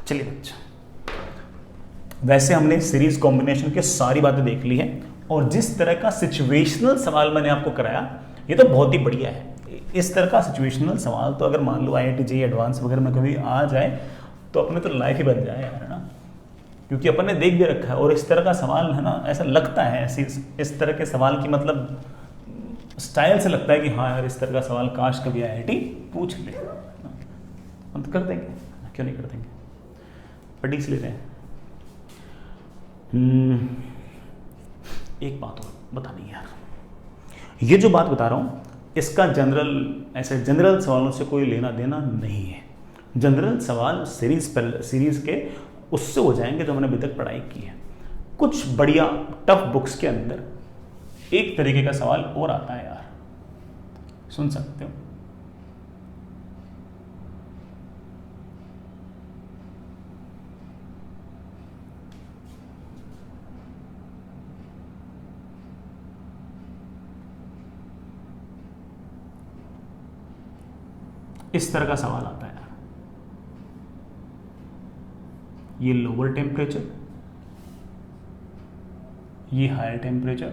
चलिए बच्चा, वैसे हमने सीरीज कॉम्बिनेशन की सारी बातें देख ली है, और जिस तरह का सिचुएशनल सवाल मैंने आपको कराया ये तो बहुत ही बढ़िया है। इस तरह का सिचुएशनल सवाल तो अगर मान लो IIT JEE एडवांस वगैरह में कभी आ जाए तो अपने तो लाइफ ही बन जाए यार, है ना? क्योंकि अपन ने देख भी रखा है, और इस तरह का सवाल है ना, ऐसा लगता है इस तरह के सवाल की मतलब स्टाइल से लगता है कि हाँ यार इस तरह का सवाल काश कभी IIT पूछ ले। हम तो कर देंगे, क्यों नहीं कर देंगे, पढ़ इसलिए रहे। एक बात और बतानी है यार, ये जो बात बता रहा हूँ इसका जनरल सवालों से कोई लेना देना नहीं है। जनरल सवाल सीरीज के उससे हो जाएंगे जो हमने अभी तक पढ़ाई की है। कुछ बढ़िया टफ बुक्स के अंदर एक तरीके का सवाल और आता है यार, सुन सकते हो। इस तरह का सवाल आता है, ये लोअर टेम्परेचर, ये higher temperature,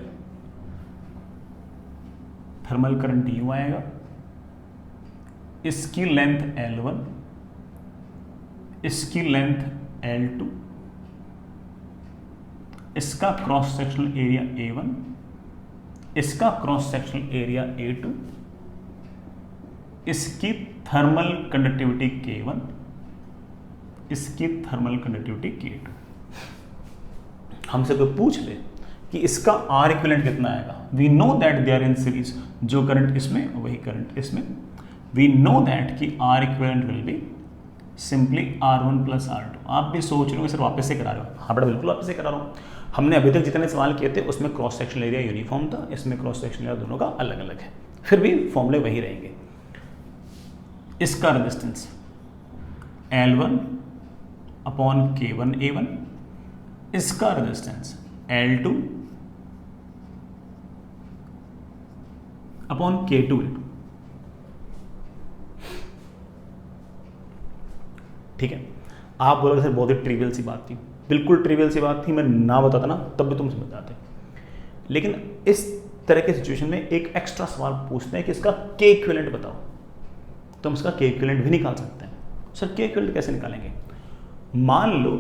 thermal current U आएगा, इसकी लेंथ L1, इसकी लेंथ L2, इसका क्रॉस सेक्शनल एरिया A1, इसका क्रॉस सेक्शनल एरिया A2, इसकी थर्मल कंडक्टिविटी K1, इसकी थर्मल कंडक्टिविटी K2। हमसे कोई पूछ ले कि इसका R इक्विवेलेंट कितना आएगा, we know that they are in series, जो करंट इसमें वही करंट इसमें, वी नो दैट कि R equivalent will be simply R1 plus R2। आप भी सोच रहे हो सर वापस से करा रहे हो? हाँ बेटा बिल्कुल वापस से करा रहा हूँ। हमने अभी तक जितने सवाल किए थे उसमें क्रॉस सेक्शनल एरिया यूनिफॉर्म था, इसमें क्रॉस सेक्शनल एरिया दोनों का अलग अलग है, फिर भी फॉर्मूले वही रहेंगे। इसका resistance L1 upon K1 A1, इसका resistance L2 upon K2 A2। ठीक है, आप बोलोगे सर बहुत ही ट्रिवियल सी बात थी, बिल्कुल ट्रिवियल सी बात थी, मैं ना बताता ना तब भी तुम समझ जाते। लेकिन इस तरह के सिचुएशन में एक एक्स्ट्रा सवाल पूछते हैं कि इसका K इक्विवेलेंट बताओ, तो हम इसका K इक्विवेलेंट भी निकाल सकते हैं। सर K इक्विवेलेंट कैसे निकालेंगे? मान लो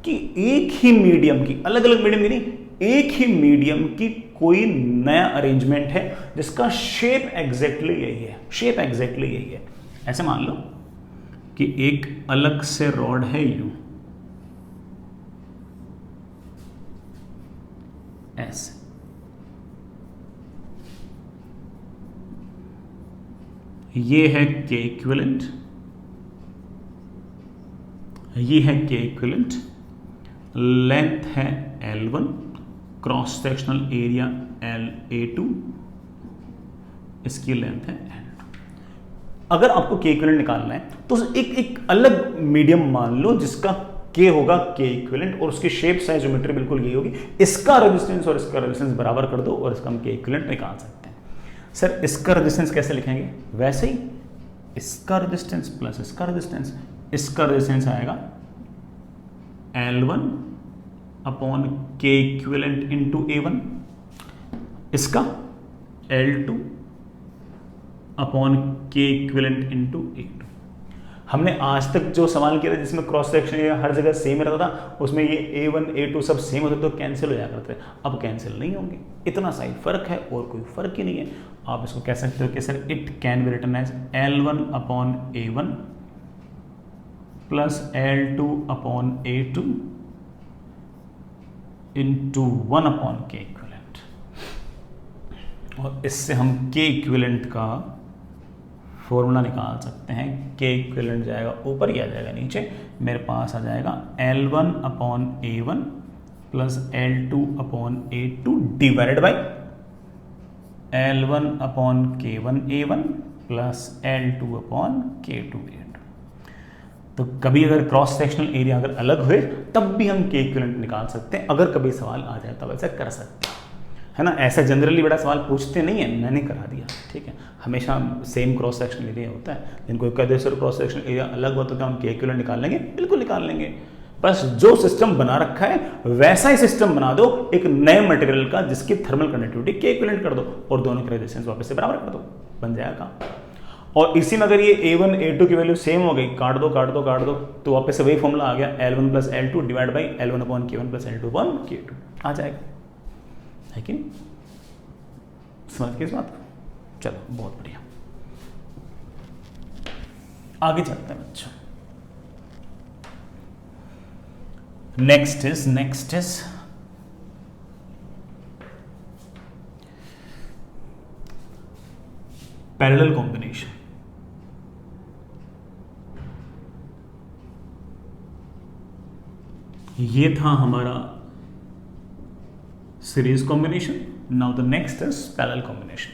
कि एक ही मीडियम की, अलग अलग मीडियम की नहीं, एक ही मीडियम की कोई नया अरेंजमेंट है जिसका शेप एग्जैक्टली यही है, शेप एग्जैक्टली यही है। ऐसे मान लो कि एक अलग से रॉड है यूं, ऐसे, ये है के इक्विवेलेंट, ये है के इक्विवेलेंट, लेंथ है L1, cross sectional area LA2, इसकी लेंथ है L2। अगर आपको के इक्विवेलेंट निकालना है तो एक अलग मीडियम मान लो जिसका के होगा के इक्विवेलेंट और उसकी शेप साइज ज्योमेट्री बिल्कुल यही होगी। इसका रेजिस्टेंस और इसका रेजिस्टेंस बराबर कर दो और इसका हम के इक्विवेलेंट निकाल सकते हैं। सर इसका रेजिस्टेंस कैसे लिखेंगे? वैसे ही इसका रेजिस्टेंस प्लस इसका रेजिस्टेंस, इसका रेजिस्टेंस आएगा L1 upon K equivalent into A1, इसका L2 upon K equivalent into A2। हमने आज तक जो सवाल किया था जिसमें क्रॉस सेक्शन या हर जगह सेम रहता था, उसमें ये A1 A2 सब सेम होते तो कैंसिल हो जाया करते, अब कैंसिल नहीं होंगे। इतना सा ही फर्क है और कोई फर्क ही नहीं है। आप इसको कह सकते हो कि sir it can be written as L1 upon A1 plus L2 upon A2 into 1 upon K equivalent. और इससे हम के इक्विवेलेंट का फॉर्मूला निकाल सकते हैं। के इक्विवेलेंट जाएगा ऊपर ही आ जाएगा नीचे, मेरे पास आ जाएगा L1 upon A1 plus L2 upon A2 divided by L1 upon K1 A1 plus L2 upon K2 A2। तो कभी अगर क्रॉस सेक्शनल एरिया अगर अलग हुए तब भी हम के इक्विवेलेंट निकाल सकते हैं। अगर कभी सवाल आ जाए तब ऐसा कर सकते हैं, है ना। ऐसा जनरली बड़ा सवाल पूछते नहीं है, मैंने करा दिया, ठीक है। हमेशा सेम क्रॉस सेक्शनल एरिया होता है। जिनको कह दे सर क्रॉस सेक्शनल एरिया अलग हुआ तो क्या हम के इक्विवेलेंट निकाल लेंगे? बिल्कुल निकाल लेंगे। बस जो सिस्टम बना रखा है वैसा ही सिस्टम बना दो एक नए मटेरियल का जिसकी थर्मल कंडक्टिविटी के इक्विवेलेंट कर दो और दोनों के रेजिस्टेंस वापस से बराबर कर दो, बन जाएगा काम। और इसी में अगर ये A1 A2 की वैल्यू सेम हो गई, काट दो काट दो काट दो, तो वापस से वही फॉर्मूला आ गया L1 plus L2 divide by L1 upon K1 plus L2 upon K2 आ जाएगा, है कि नहीं? समझ के इस बात को? चलो बहुत बढ़िया, आगे चलते हैं बच्चों। Next is parallel combination. ये था हमारा series combination. Now the next is parallel combination.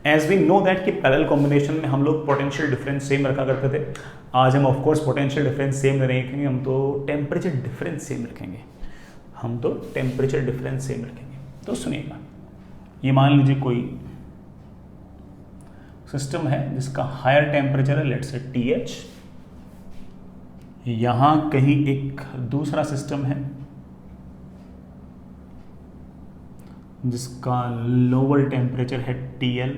As we know that कि पैरेलल कॉम्बिनेशन में हम लोग पोटेंशियल डिफरेंस सेम रखा करते थे। आज हम of course potential difference same नहीं रखेंगे, हम तो टेम्परेचर डिफरेंस सेम रखेंगे। तो सुनिएगा, ये मान लीजिए कोई सिस्टम है जिसका हायर टेम्परेचर है, लेट्स से TH। यहां कहीं एक दूसरा सिस्टम है जिसका लोअर टेम्परेचर है TL।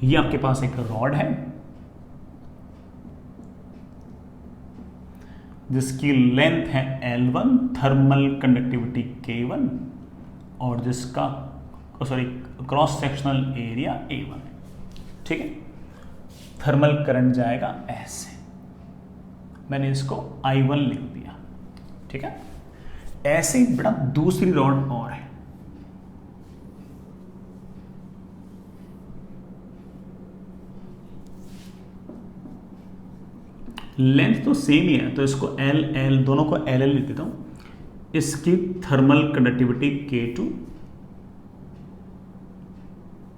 ये आपके पास एक रॉड है जिसकी लेंथ है L1, थर्मल कंडक्टिविटी K1 और जिसका क्रॉस सेक्शनल एरिया A1, ठीक है। थर्मल करंट जाएगा ऐसे, मैंने इसको I1 लिख दिया, ठीक है। ऐसे ही बड़ा दूसरी रॉड और है, लेंथ तो सेम ही है तो इसको L दोनों को LL लिख देता हूं। इसकी थर्मल कंडक्टिविटी K2,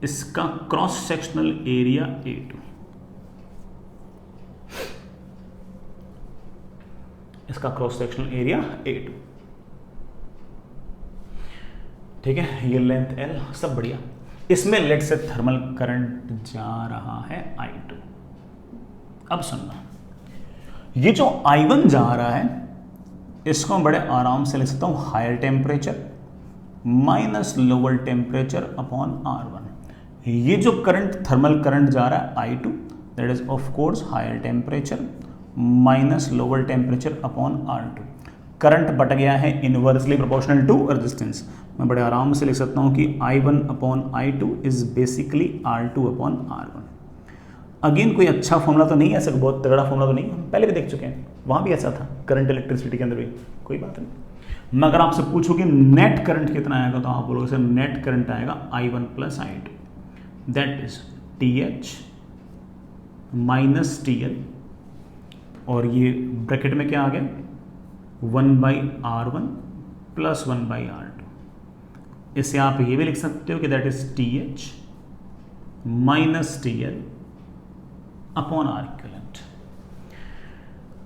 इसका क्रॉस सेक्शनल एरिया A2, इसका क्रॉस सेक्शनल एरिया A2, ठीक है। ये लेंथ L, सब बढ़िया। इसमें लेट से थर्मल करंट जा रहा है I2। अब सुनना, ये जो I1 जा रहा है इसको मैं बड़े आराम से लिख सकता हूं higher temperature minus lower temperature upon R1। ये जो करंट थर्मल करंट जा रहा है I2 that is of course higher temperature minus lower temperature upon R2। Current बट गया है इनवर्सली प्रोपोर्शनल टू रेजिस्टेंस। मैं बड़े आराम से लिख सकता हूं कि I1 upon I2 is basically R2 upon R1। Again कोई अच्छा फॉर्मूला तो नहीं है, ऐसा बहुत तगड़ा फॉर्मूला तो नहीं, हम पहले भी देख चुके हैं, वहां भी ऐसा था करंट इलेक्ट्रिसिटी के अंदर भी, कोई बात नहीं। मैं अगर आपसे पूछूं कि नेट करंट कितना आएगा, तो आप बोलोगे सर नेट करंट आएगा I1 + I2, that is TH - TL, और ये ब्रैकेट में क्या आ गया 1/R1 + 1/R2। इसे आप ये भी लिख सकते हो कि that is TH - TL upon R equivalent,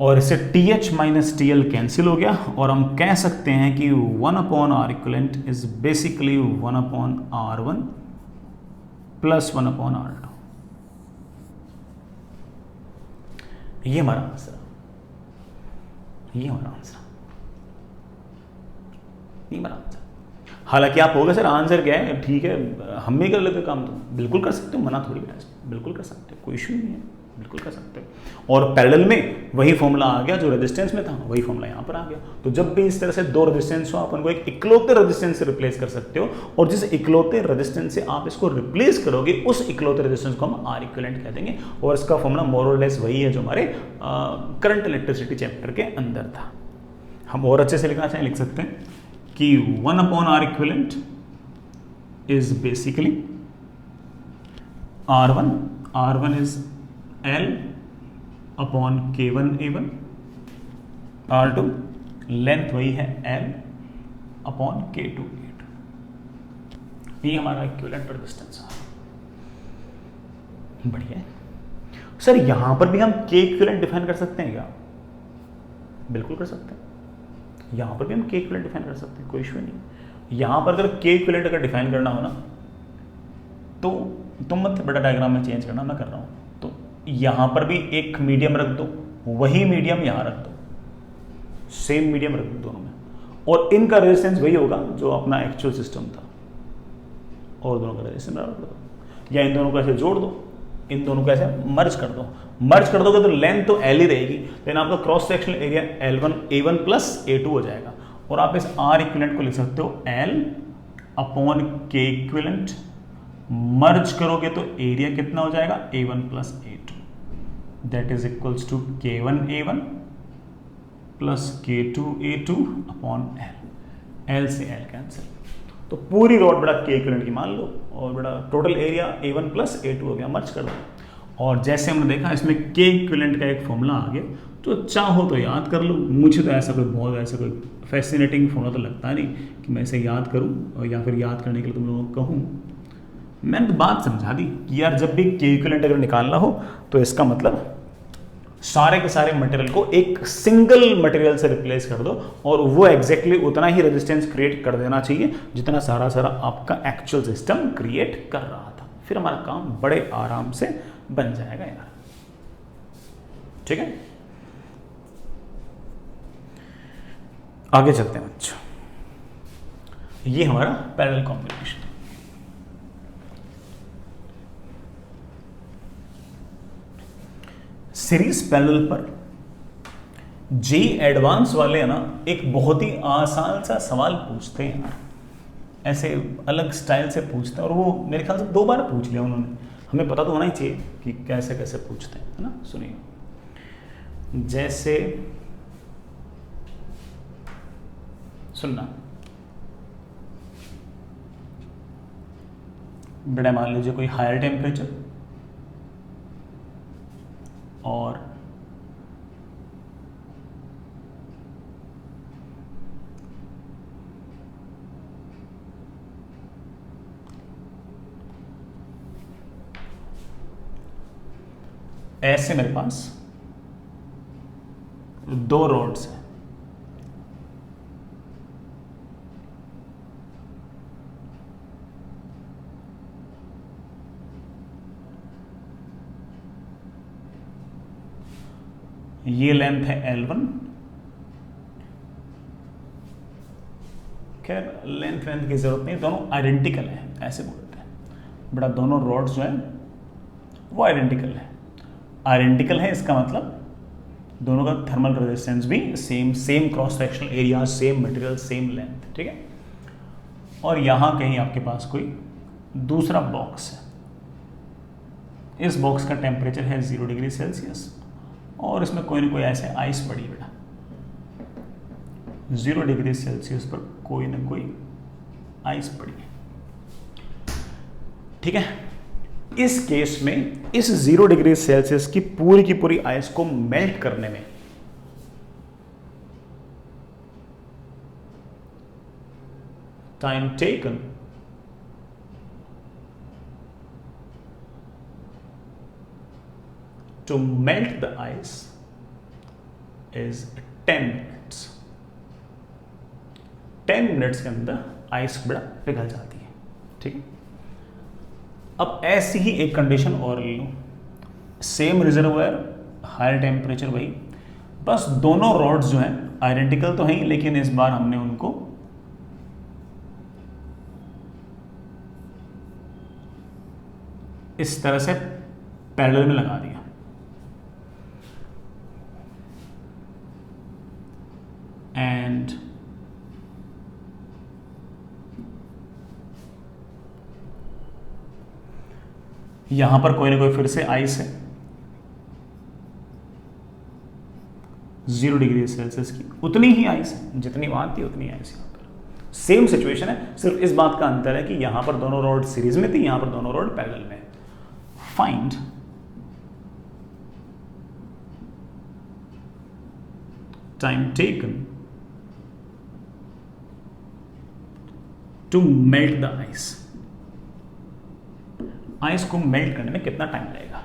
और इससे TH - TL कैंसिल हो गया, और हम कह सकते हैं कि 1/R equivalent is basically 1/R1 + 1/R2। ये हमारा आंसर, ये हमारा आंसर, ये हमारा आंसर। हालांकि आप होगा सर आंसर क्या है, ठीक है हम भी कर लेते काम, तो बिल्कुल कर सकते हो, मना थोड़ी है, बिल्कुल कर सकते हो, कोई इशू नहीं है, बिल्कुल कर सकते हो। और पैरेलल में वही फॉर्मूला आ गया जो रेजिस्टेंस में था, वही फॉर्मूला यहाँ पर आ गया। तो जब भी इस तरह से दो रेजिस्टेंस हो, आप उनको एक इकलौते रेजिस्टेंस से रिप्लेस कर सकते हो, और जिस इकलौते रेजिस्टेंस से आप इसको रिप्लेस करोगे, उस इकलौते रेजिस्टेंस को हम R इक्विवेलेंट कह देंगे। और इसका फॉर्मूला मोर और लेस वही है जो हमारे करंट इलेक्ट्रिसिटी चैप्टर के अंदर था। हम और अच्छे से लिखना चाहें लिख सकते हैं कि 1/R equivalent is basically R1 is L upon K1A1, R2 length वही है L अपॉन K2A2, ये हमारा इक्विवेलेंट रेजिस्टेंस है। बढ़िया है सर, यहां पर भी हम K इक्विवेलेंट डिफाइन कर सकते हैं क्या? बिल्कुल कर सकते हैं, यहां पर भी हम K इक्विवेलेंट डिफाइन कर सकते हैं, कोई इशू नहीं। यहां पर अगर K इक्विवेलेंट अगर डिफाइन करना हो ना, तो तुम मत बड़ा डायग्राम में चेंज करना, मैं कर रहा हूं। तो यहां पर भी एक मीडियम रख दो, वही मीडियम यहां रख दो, सेम मीडियम रख दो दोनों में, और इनका रेजिस्टेंस वही होगा जो अपना एक्चुअल सिस्टम था, और दोनों का रेजिस्टेंस बराबर कर दो, या इन दोनों को ऐसे जोड़ दो, इन दोनों को ऐसे मर्ज कर दो। मर्ज कर दोगे तो लेंथ तो L ही रहेगी, लेकिन आपका cross sectional area A1 + A2 हो जाएगा, और आप इस R इक्विवेलेंट को लिख सकते हो L upon K equivalent, merge करोगे तो एरिया कितना हो जाएगा A1 + A2, that is equals to K1A1 + K2A2 upon L से L कैंसिल, तो पूरी रॉड बड़ा K इक्विवेलेंट की मान लो, और बड़ा टोटल एरिया A1 + A2 हो गया, मर्ज कर दो। और जैसे हमने देखा इसमें K इक्विवेलेंट का एक फॉर्मूला आ गया, तो चाहो तो याद कर लो। मुझे तो ऐसा कोई बहुत ऐसा कोई फैसिनेटिंग फॉर्मूला तो लगता नहीं कि मैं इसे याद करूं, और या फिर याद करने के लिए तुम लोगों को कहूं। मैंने तो बात समझा दी कि यार जब भी K इक्विवेलेंट अगर निकालना हो, तो इसका मतलब सारे के सारे मटेरियल को एक सिंगल मटेरियल से रिप्लेस कर दो, और वो एग्जैक्टली उतना ही रेजिस्टेंस क्रिएट कर देना चाहिए जितना सारा आपका एक्चुअल सिस्टम क्रिएट कर रहा था। फिर हमारा काम बड़े आराम से बन जाएगा यार, ठीक है। आगे चलते हैं बच्चों, ये हमारा पैरेलल कॉम्बिनेशन। सीरीज पैरेलल पर जेई एडवांस वाले है ना, एक बहुत ही आसान सा सवाल पूछते हैं यार, ऐसे अलग स्टाइल से पूछते हैं, और वो मेरे ख्याल से 2 बार पूछ लिया उन्होंने। हमें पता तो होना ही चाहिए कि कैसे कैसे पूछते हैं, है ना। सुनिए, जैसे सुनना बेटा, मान लीजिए कोई हायर टेम्परेचर और ऐसे मेरे पास 2 रॉड्स हैं, ये लेंथ है L1, खैर लेंथ की जरूरत नहीं, दोनों आइडेंटिकल है ऐसे बोलते हैं बेटा, दोनों रॉड्स जो है वो आइडेंटिकल है। आइडेंटिकल है इसका मतलब दोनों का थर्मल रेजिस्टेंस भी same cross sectional area, same material, same length, ठीक है। और यहां कहीं आपके पास कोई दूसरा बॉक्स है, इस बॉक्स का टेम्परेचर है 0 डिग्री सेल्सियस और इसमें कोई ना कोई ऐसे आइस पड़ी बेटा, 0 डिग्री सेल्सियस पर कोई ना कोई आइस पड़ी है, ठीक है। इस केस में इस 0 डिग्री सेल्सियस की पूरी आइस को मेल्ट करने में time taken to melt the ice is 10 minutes. 10 minutes के अंदर आइस बड़ा पिघल जाती है, ठीक है। अब ऐसी ही एक कंडीशन और ले लो, सेम रिजर्वायर, हायर टेम्परेचर वही, बस दोनों रॉड्स जो हैं आइडेंटिकल तो हैं, लेकिन इस बार हमने उनको इस तरह से पैरेलल में लगा दिया। एंड यहां पर कोई ना कोई फिर से आइस है 0 डिग्री सेल्सियस की, उतनी ही आइस है जितनी वहां थी, उतनी आइस यहां पर। सेम सिचुएशन है, सिर्फ इस बात का अंतर है कि यहां पर दोनों रॉड सीरीज में थी, यहां पर दोनों रॉड पैरेलल में। Find time taken to melt the ice. Ice को मेल्ट करने में कितना टाइम लगेगा,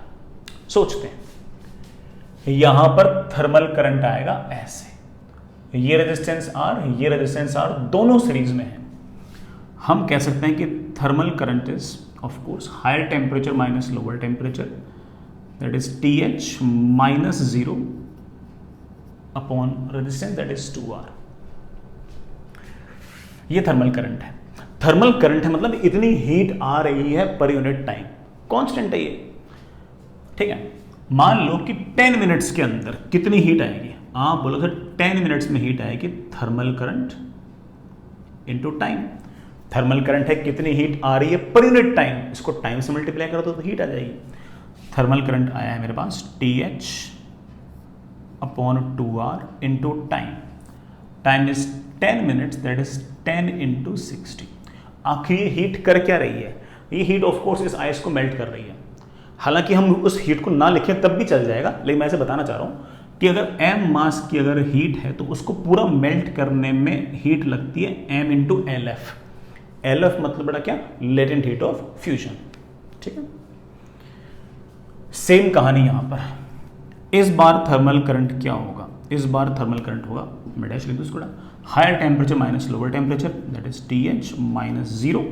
सोचते हैं। यहां पर थर्मल करंट आएगा ऐसे, ये रेजिस्टेंस आर, ये रेजिस्टेंस आर, दोनों सीरीज में है। हम कह सकते हैं कि thermal current is of course higher temperature minus lower temperature, that is TH minus 0 upon resistance, that is 2R। ये थर्मल करंट है। थर्मल करंट है मतलब इतनी हीट आ रही है पर यूनिट टाइम, कांस्टेंट है ये, ठीक है। मान लो कि 10 मिनट्स के अंदर कितनी हीट आएगी, आप बोलो सर 10 मिनट्स में हीट आएगी, thermal current into time. Thermal current है कितनी हीट आ रही है पर यूनिट टाइम, इसको टाइम से मल्टीप्लाई करो तो हीट आ जाएगी। थर्मल करंट आया है मेरे पास TH upon 2R into time. Time is 10 minutes, that is 10 into 60। आखिर ये हीट कर क्या रही है, ये हीट ऑफ कोर्स इस आइस को मेल्ट कर रही है। हालांकि हम उस हीट को ना लिखें तब भी चल जाएगा, लेकिन मैं ऐसे बताना चाह रहा हूं कि अगर m मास की अगर हीट है तो उसको पूरा मेल्ट करने में हीट लगती है m इंटू LF। LF मतलब बड़ा क्या, लेटेंट हीट ऑफ फ्यूजन, ठीक है। सेम कहानी यहां पर। इस बार थर्मल करंट क्या होगा, इस बार थर्मल करंट होगा, मैं डैश लिख दूं इसको, higher temperature minus lower temperature, that is TH minus 0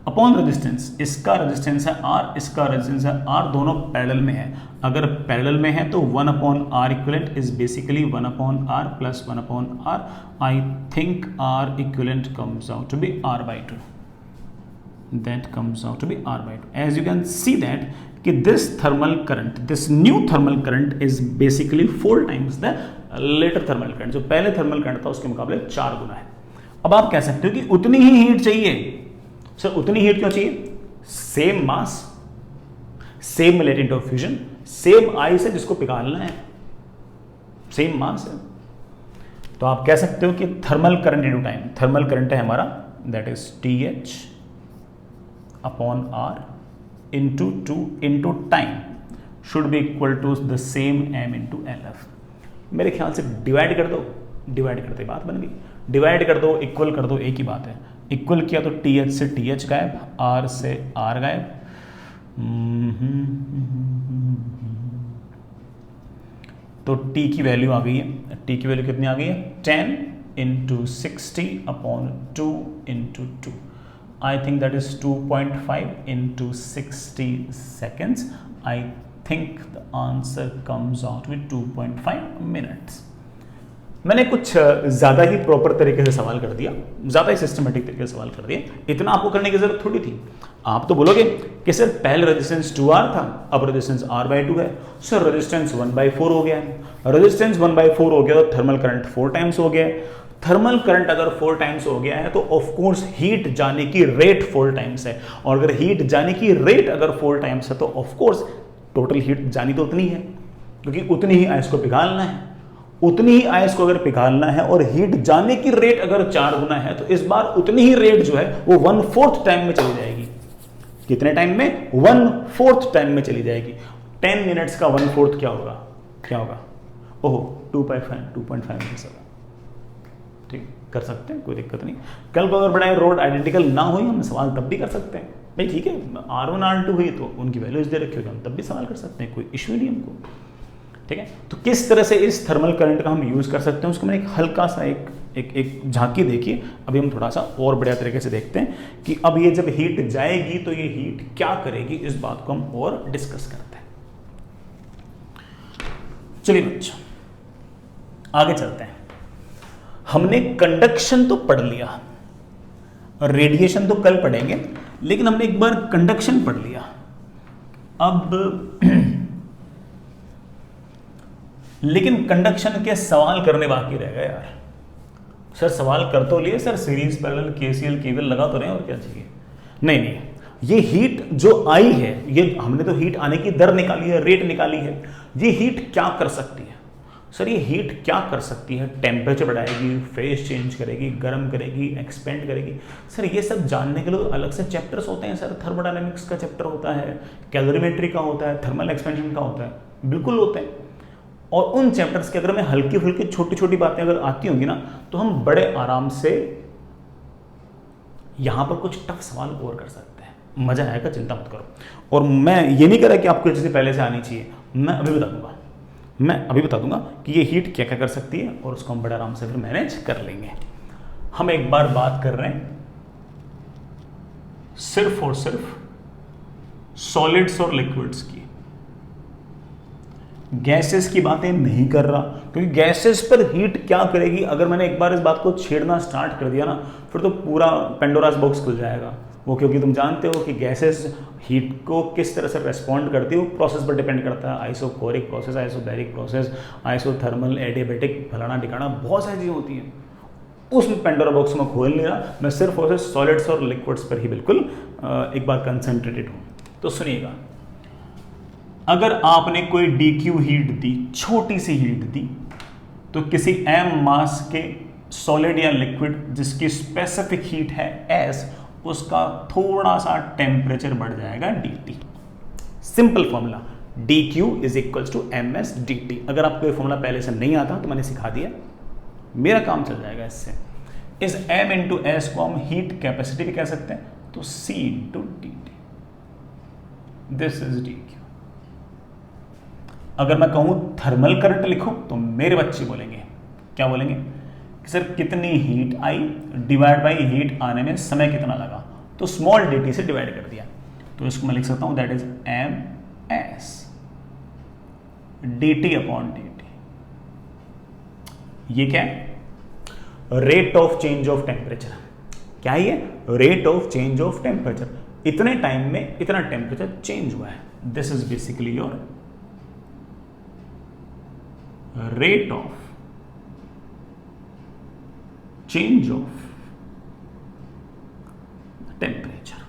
upon resistance. इसका रेजिस्टेंस है R, इसका रेजिस्टेंस है R, दोनों पैरेलल में है। अगर पैरेलल में है तो 1 upon R equivalent is basically 1 upon R plus 1 upon R। I think R equivalent comes out to be R/2, that comes out to be R/2. As you can see that कि this thermal current, this new thermal current is basically 4 times the later thermal current। जो पहले thermal current था उसके मुकाबले 4 गुना है। अब आप कह सकते हो कि उतनी ही हीट चाहिए। सर उतनी हीट क्यों चाहिए, same mass, same latent of fusion, same ice है जिसको पिघालना है, सेम मास है। तो आप कह सकते हो कि thermal current into time, thermal current है हमारा that is TH upon R into 2 into time should be equal to the same m into LF। मेरे ख्याल से डिवाइड कर दो, डिवाइड करते बात बन गई, डिवाइड कर दो, इक्वल कर दो, एक ही बात है। इक्वल किया तो TH से TH गायब, R से R गायब, तो T की वैल्यू आ गई है। T की वैल्यू कितनी आ गई है, 10 into 60 upon 2 into 2। I think that is 2.5 into 60 seconds. I think the answer comes out with 2.5 minutes. मैंने कुछ ज़्यादा ही प्रॉपर तरीके से सवाल कर दिया, ज़्यादा ही सिस्टमेटिक तरीके से सवाल कर दिया। इतना आपको करने की ज़रूरत थोड़ी थी। आप तो बोलोगे कि सर पहले रेजिस्टेंस 2R था, अब रेजिस्टेंस R/2 है। सर रेजिस्टेंस 1/4 हो गया है, रेजिस्टेंस 1/4 हो गया तो थर्मल करंट 4 टाइम्स हो गया है। थर्मल करंट अगर 4 टाइम्स हो गया है तो ऑफ कोर्स हीट जाने की रेट 4 टाइम्स है, और अगर हीट जाने की रेट अगर 4 टाइम्स है तो ऑफ कोर्स टोटल हीट जानी तो उतनी है, क्योंकि उतनी ही आइस को पिघालना है। उतनी ही आइस को अगर पिघालना है और हीट जाने की रेट अगर 4 गुना है, तो इस बार उतनी ही रेट जो है वो 1/4 टाइम में चली जाएगी। कितने टाइम में? 1/4 टाइम में चली जाएगी। 10 मिनट्स का 1/4 क्या होगा? क्या होगा? ओहो 2.5 मिनट्स होगा। ठीक, कर सकते हैं, कोई दिक्कत नहीं। कल को अगर बड़ा रोड आइडेंटिकल ना हुई, हम सवाल तब भी कर सकते हैं भाई, ठीक है। R1 R2 हुई तो उनकी वैल्यूज दे रखी होगी, हम तब भी सवाल कर सकते हैं, कोई इश्यू नहीं हमको। ठीक है, तो किस तरह से इस थर्मल करंट का हम यूज़ कर सकते हैं उसको मैंने एक हल्का सा एक झांकी देखी। अभी हम थोड़ा सा और बढ़िया तरीके से देखते हैं कि अब ये जब हीट जाएगी तो ये हीट क्या करेगी, इस बात को हम और डिस्कस करते हैं। चलिए बच्चों आगे चलते हैं। हमने कंडक्शन तो पढ़ लिया, रेडिएशन तो कल पढ़ेंगे, लेकिन हमने एक बार कंडक्शन पढ़ लिया। अब लेकिन कंडक्शन के सवाल करने बाकी रह गए यार। सर सवाल कर तो लिए sir, series parallel KCL KVL लगा तो रहे, और क्या चाहिए? नहीं, ये हीट जो आई है, ये हमने तो हीट आने की दर निकाली है, रेट निकाली है। ये हीट क्या कर सकती है? सर ये हीट क्या कर सकती है? टेम्परेचर बढ़ाएगी, फेज चेंज करेगी, गर्म करेगी, एक्सपेंड करेगी। सर ये सब जानने के लिए अलग से चैप्टर्स होते हैं सर। थर्मोडायनेमिक्स का चैप्टर होता है, कैलोरीमेट्री का होता है, थर्मल एक्सपेंशन का होता है, बिल्कुल होते हैं। और उन चैप्टर्स के अगर मैं हल्की फुल्की छोटी छोटी बातें अगर आती होंगी ना, तो हम बड़े आराम से यहां पर कुछ टफ सवाल और कर सकते हैं, मजा आएगा, चिंता मत करो। और मैं ये नहीं कह रहा कि आपको चीज़ें पहले से आनी चाहिए, मैं अभी बता दूंगा कि ये हीट क्या क्या कर सकती है, और उसको हम बड़े आराम से फिर मैनेज कर लेंगे। हम एक बार बात कर रहे हैं सिर्फ और सिर्फ सॉलिड्स और लिक्विड्स की, गैसेस की बातें नहीं कर रहा, क्योंकि गैसेस पर हीट क्या करेगी, अगर मैंने एक बार इस बात को छेड़ना स्टार्ट कर दिया ना, फिर तो पूरा पेंडोरास बॉक्स खुल जाएगा वो। क्योंकि तुम जानते हो कि गैसेस हीट को किस तरह से रेस्पॉन्ड करती है, वो प्रोसेस पर डिपेंड करता है। Isochoric process, isobaric process, isothermal, adiabatic, फलाना टिकाना, बहुत सारी चीज़ें होती हैं। उसमें पेंडोरा बॉक्स में खोल नहीं रहा, मैं सिर्फ और सिर्फ सॉलिड्स और लिक्विड्स पर ही बिल्कुल एक बार कंसंट्रेटेड हूँ। तो सुनिएगा, अगर आपने कोई DQ हीट दी, छोटी सी हीट दी, तो किसी m मास के सॉलिड या लिक्विड जिसकी स्पेसिफिक हीट है S, उसका थोड़ा सा टेम्परेचर बढ़ जाएगा dt। Simple formula, dq is equals to ms dt। अगर आपको ये फॉर्मूला पहले से नहीं आता तो मैंने सिखा दिया, मेरा काम चल जाएगा इससे। इस m इंटू एस को हम हीट कैपेसिटी भी कह सकते हैं, तो c into dt, this is dq। अगर मैं कहूं थर्मल करंट लिखो, तो मेरे बच्चे बोलेंगे, क्या बोलेंगे कि सर कितनी heat I divide by heat आने में समय कितना लगा, तो स्मॉल dt से डिवाइड कर दिया। तो इसको मैं लिख सकता हूं that is ms dt upon dt। ये क्या है? Rate of change of temperature. क्या है ये? Rate of change of temperature. इतने टाइम में इतना टेम्परेचर चेंज हुआ है, this is basically your rate of change of temperature.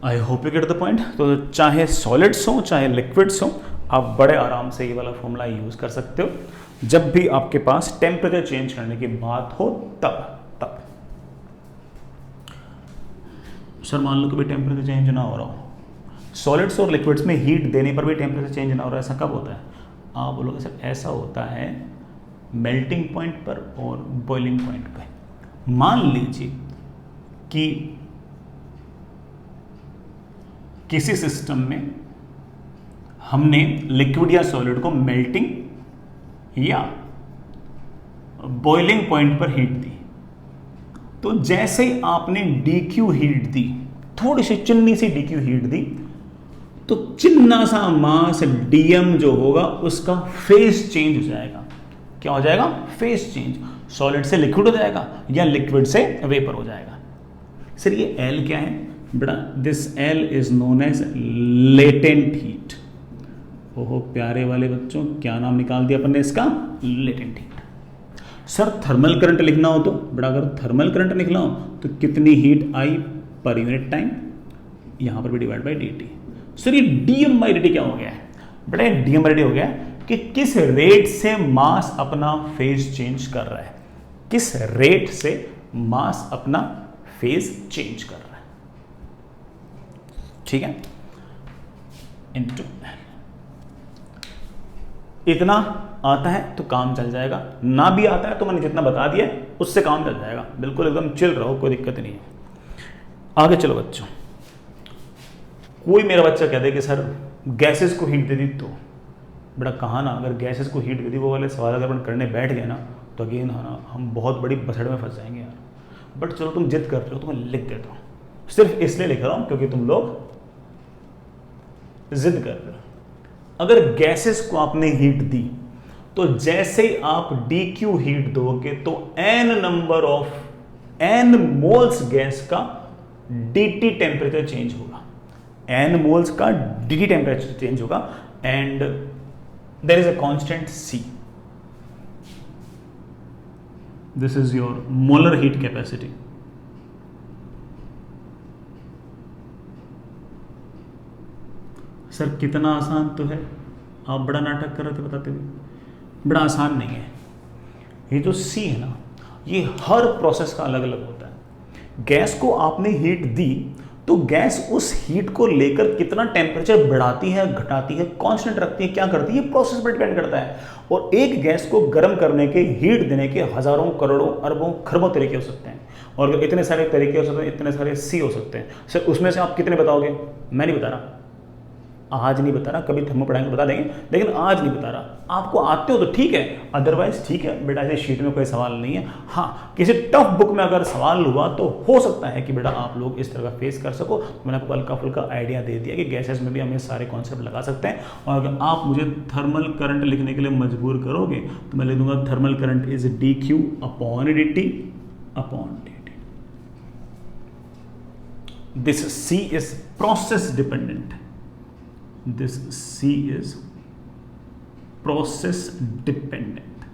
I hope you get the point. तो चाहे सॉलिड्स हो चाहे लिक्विड्स हो, आप बड़े आराम से ये वाला फॉर्मूला यूज कर सकते हो जब भी आपके पास टेम्परेचर चेंज करने की बात हो, तब सर मान लो कभी टेम्परेचर चेंज ना हो रहा हो, सॉलिड्स और लिक्विड्स में हीट देने पर भी टेम्परेचर चेंज ना हो रहा है, ऐसा कब होता है? आप बोलोगे सर ऐसा होता है मेल्टिंग पॉइंट पर और बॉइलिंग पॉइंट पर। मान लीजिए कि किसी सिस्टम में हमने लिक्विड या सॉलिड को मेल्टिंग या बॉइलिंग पॉइंट पर हीट दी, तो जैसे ही आपने DQ हीट दी, थोड़ी सी चिन्नी सी DQ हीट दी, तो चिन्ना सा मास DM जो होगा उसका फेज चेंज हो जाएगा। क्या हो जाएगा? Phase change. सॉलिड से लिक्विड हो जाएगा या लिक्विड से वेपर हो जाएगा। सर ये L क्या है बेटा? This L is known as latent heat. ओहो प्यारे वाले बच्चों, क्या नाम निकाल दिया अपन ने इसका? Latent heat. Sir thermal current लिखना हो तो बेटा, अगर थर्मल करंट लिखना हो तो कितनी हीट आई पर यूनिट टाइम, यहां पर भी डिवाइड बाई dt। सर ये डीएम बाई डी क्या हो गया है बेटा? डीएम बाई डी हो गया कि किस रेट से मास अपना फेज चेंज कर रहा है, किस रेट से मास अपना फेज चेंज कर रहा है, ठीक है, इनटू इतना आता है तो काम चल जाएगा, ना भी आता है तो मैंने जितना बता दिया उससे काम चल जाएगा। बिल्कुल एकदम चिल रहो, कोई दिक्कत नहीं है। आगे चलो बच्चों, कोई मेरा बच्चा कहते कि सर गैसेस को हीट दे दी, तो बेटा कहा ना, अगर गैसेस को हीट दे दी वो वाले सवाल अगर अपन करने बैठ गए ना तो अगेन हम बहुत बड़ी बसड़ में फंस जाएंगे यार। बट चलो तुम जिद कर रहे हो तो मैं लिख देता हूँ, सिर्फ इसलिए लिख रहा हूँ क्योंकि तुम लोग जिद कर रहे हो। अगर गैसेस को आपने हीट दी तो जैसे ही आप dq हीट दोगे तो n मोल्स गैस का dt टेम्परेचर चेंज होगा, n मोल्स का dt टेम्परेचर चेंज होगा and there is a constant c, this is your molar heat capacity. Sir कितना आसान तो है, आप बड़ा नाटक कर रहे थे बताते हुए, बड़ा आसान नहीं है। ये जो C है ना, ये हर प्रोसेस का अलग अलग होता है। गैस को आपने हीट दी तो गैस उस हीट को लेकर कितना टेम्परेचर बढ़ाती है, घटाती है, कांस्टेंट रखती है, क्या करती है, प्रोसेस पर डिपेंड करता है। और एक गैस को गर्म करने के, हीट देने के हजारों, करोड़ों, अरबों, खरबों तरीके हो सकते हैं, और इतने सारे तरीके हो सकते हैं, इतने सारे C हो सकते हैं। सर उसमें से आप कितने बताओगे? मैं नहीं बता रहा, आज नहीं बता रहा, कभी थर्मो पढ़ाएंगे बता देंगे, लेकिन आज नहीं बता रहा। आपको आते हो तो ठीक है, अदरवाइज ठीक है बेटा, ऐसे शीट में कोई सवाल नहीं है। हाँ, किसी टफ बुक में अगर सवाल हुआ तो हो सकता है कि बेटा आप लोग इस तरह का फेस कर सको। मैंने आपको हल्का फुल्का आइडिया दे दिया कि गैसेस में भी हमें सारे कॉन्सेप्ट लगा सकते हैं। और अगर आप मुझे थर्मल करंट लिखने के लिए मजबूर करोगे तो मैं लिख दूंगा thermal current is dq upon dt upon dt। This C is process dependent, this C is process dependent।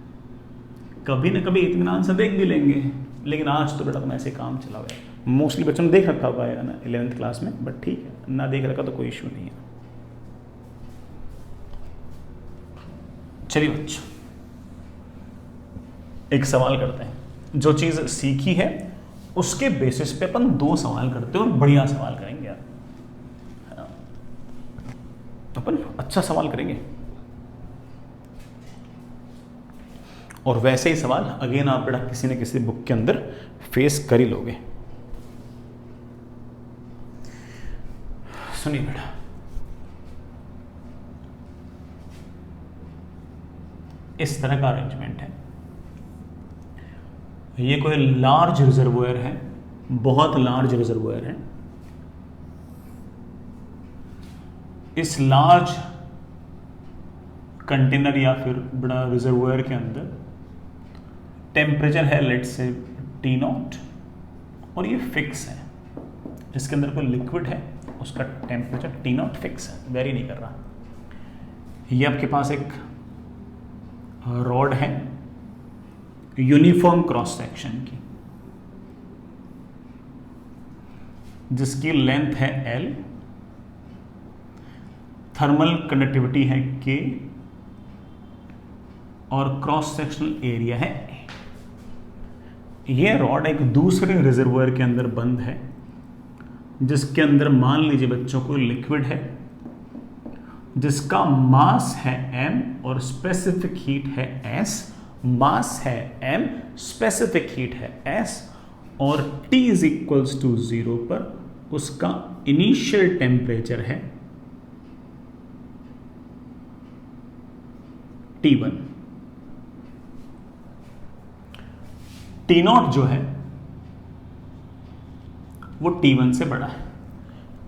कभी ना कभी इत्मीनान से देख भी लेंगे, लेकिन आज तो बेटा तुम ऐसे काम चला हुआ है। मोस्टली बच्चों ने देख रखा हुआ है ना 11th क्लास में, बट ठीक है, ना देख रखा तो कोई इश्यू नहीं है। चलिए बच्चों, एक सवाल करते हैं। जो चीज सीखी है उसके बेसिस पे अपन 2 सवाल करते हैं और बढ़िया सवाल करेंगे यार, अपन अच्छा सवाल करेंगे। और वैसे ही सवाल अगेन आप बेटा किसी न किसी बुक के अंदर फेस कर ही लोगे। सुनिए बेटा, इस तरह का अरेंजमेंट है। ये कोई लार्ज रिजर्वोयर है, बहुत लार्ज रिजर्वोयर है। इस लार्ज कंटेनर या फिर बड़ा रिजर्वोयर के अंदर टेम्परेचर है लेट्स से T0 और ये फिक्स है। इसके अंदर कोई लिक्विड है, उसका टेम्परेचर T0 फिक्स है, वेरी नहीं कर रहा। ये आपके पास एक रॉड है यूनिफॉर्म क्रॉस सेक्शन की, जिसकी लेंथ है L, थर्मल कंडक्टिविटी है K और क्रॉस सेक्शनल एरिया है A। ये रॉड एक दूसरे रिजर्वोयर के अंदर बंद है, जिसके अंदर मान लीजिए बच्चों को लिक्विड है, जिसका मास है m और स्पेसिफिक हीट है s। मास है m, स्पेसिफिक हीट है s, और T इज इक्वल्स टू 0 पर उसका इनिशियल टेम्परेचर है T1। T0 जो है वो T1 से बड़ा है।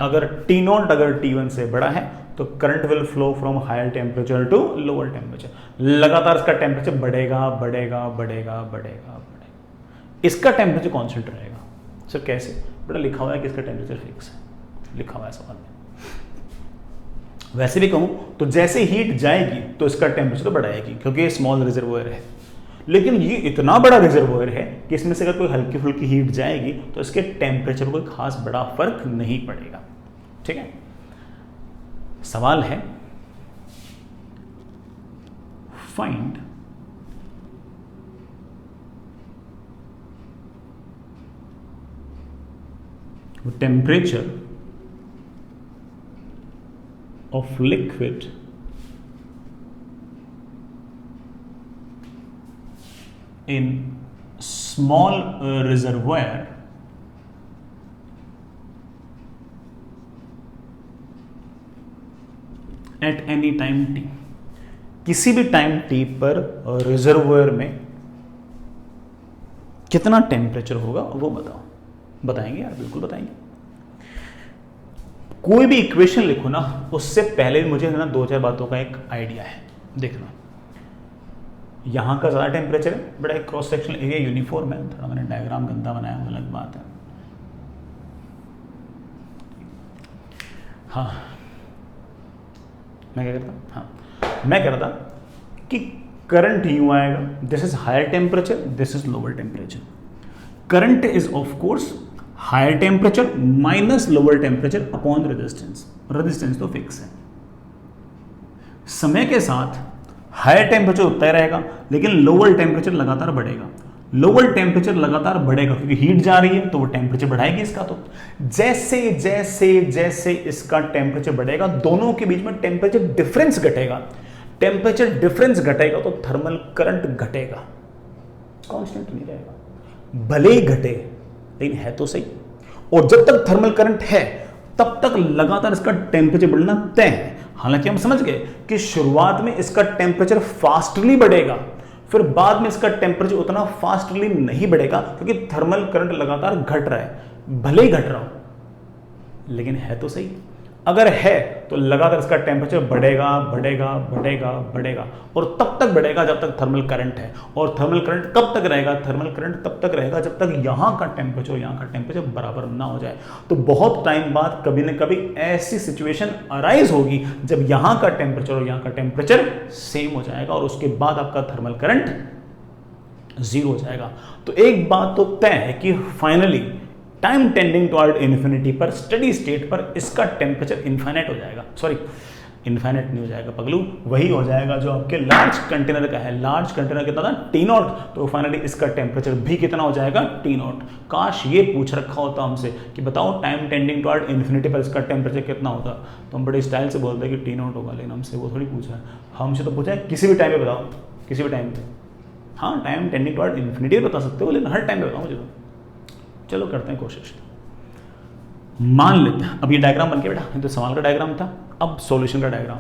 अगर T0 अगर T1 से बड़ा है तो current will flow from higher temperature to lower temperature. लगातार इसका टेम्परेचर बढ़ेगा बढ़ेगा बढ़ेगा बढ़ेगा बढ़ेगा। इसका टेम्परेचर कांस्टेंट रहेगा। सर कैसे? बेटा लिखा हुआ है कि इसका टेम्परेचर फिक्स है, लिखा हुआ है सवाल में। वैसे भी कहूं तो जैसे हीट जाएगी तो इसका टेम्परेचर तो बढ़ाएगी, क्योंकि ये स्मॉल रिजर्वोयर है। लेकिन ये इतना बड़ा रिजर्वोयर है कि इसमें से अगर कोई हल्की फुल्की हीट जाएगी तो इसके टेम्परेचर कोई खास बड़ा फर्क नहीं पड़ेगा। ठीक है, सवाल है find temperature of liquid in small reservoir at any time t, किसी भी टाइम t पर रिजर्वोयर में कितना टेम्परेचर होगा वो बताओ। बताएंगे यार, बिल्कुल बताएंगे। कोई भी इक्वेशन लिखो ना, उससे पहले मुझे ना दो चार बातों का एक आइडिया है। देखना, यहाँ का ज़्यादा टेम्परेचर है, बड़ा एक क्रॉस सेक्शनल एरिया यूनिफॉर्म है। थोड़ा मैंने डायग्राम गंदा बनाया, वो अलग बात है। हाँ, मैं क्या करता, हाँ मैं कह रहा था कि करंट यूँ आएगा, this is higher temperature, this is lower temperature. Current is of course higher temperature minus lower temperature upon resistance. Resistance तो फिक्स है। समय के साथ हायर टेम्परेचर उतना ही रहेगा, लेकिन लोअर टेम्परेचर लगातार बढ़ेगा। लोअर टेम्परेचर लगातार बढ़ेगा क्योंकि हीट जा रही है, तो वो टेम्परेचर बढ़ाएगी इसका। तो जैसे जैसे जैसे इसका टेम्परेचर बढ़ेगा, दोनों के बीच में टेम्परेचर डिफरेंस घटेगा। टेम्परेचर डिफरेंस घटेगा तो थर्मल करंट घटेगा, कांस्टेंट नहीं रहेगा। भले ही घटे, लेकिन है तो सही। और जब तक थर्मल करंट है, तब तक लगातार इसका टेम्परेचर बढ़ना तय है। हालांकि हम समझ गए कि शुरुआत में इसका टेम्परेचर फास्टली बढ़ेगा, फिर बाद में इसका टेम्परेचर उतना फास्टली नहीं बढ़ेगा क्योंकि थर्मल करंट लगातार घट रहा है। भले ही घट रहा हो, लेकिन है तो सही। अगर है तो लगातार इसका टेम्परेचर बढ़ेगा बढ़ेगा बढ़ेगा बढ़ेगा, और तब तक बढ़ेगा जब तक थर्मल करंट है। और थर्मल करंट कब तक रहेगा? थर्मल करंट तब तक रहेगा जब तक यहाँ का टेम्परेचर यहाँ का टेम्परेचर बराबर ना हो जाए। तो बहुत टाइम बाद कभी न कभी ऐसी सिचुएशन अराइज होगी जब यहाँ का टेम्परेचर और यहाँ का टेम्परेचर सेम हो जाएगा, और उसके बाद आपका थर्मल करंट जीरो हो जाएगा। तो एक बात तो तय है कि finally time tending toward infinity पर, स्टेडी स्टेट पर इसका टेम्परेचर इनफाइनाइट हो जाएगा। सॉरी, इनफाइनाइट नहीं हो जाएगा पगलू, वही हो जाएगा जो आपके लार्ज कंटेनर का है। लार्ज कंटेनर कितना था? T0। तो फाइनली इसका टेम्परेचर भी कितना हो जाएगा? T0। काश ये पूछ रखा होता हमसे कि बताओ टाइम टेंडिंग टुवर्ड इन्फिनिटी पर इसका टेम्परेचर कितना होता, तो हम बड़े स्टाइल से बोलते हैं कि T0 होगा, लेकिन हमसे वो थोड़ी पूछा है। हमसे तो पूछा है किसी भी टाइम पे बताओ, किसी भी टाइम पे। हाँ, टाइम टेंडिंग टुवर्ड इन्फिनिटी बता सकते हो, लेकिन हर टाइम पे बताओ मुझे तो। चलो करते हैं कोशिश। मान लेते हैं, अब ये डायग्राम बन के बेटा, ये तो सवाल का डायग्राम था। अब सॉल्यूशन का डायग्राम।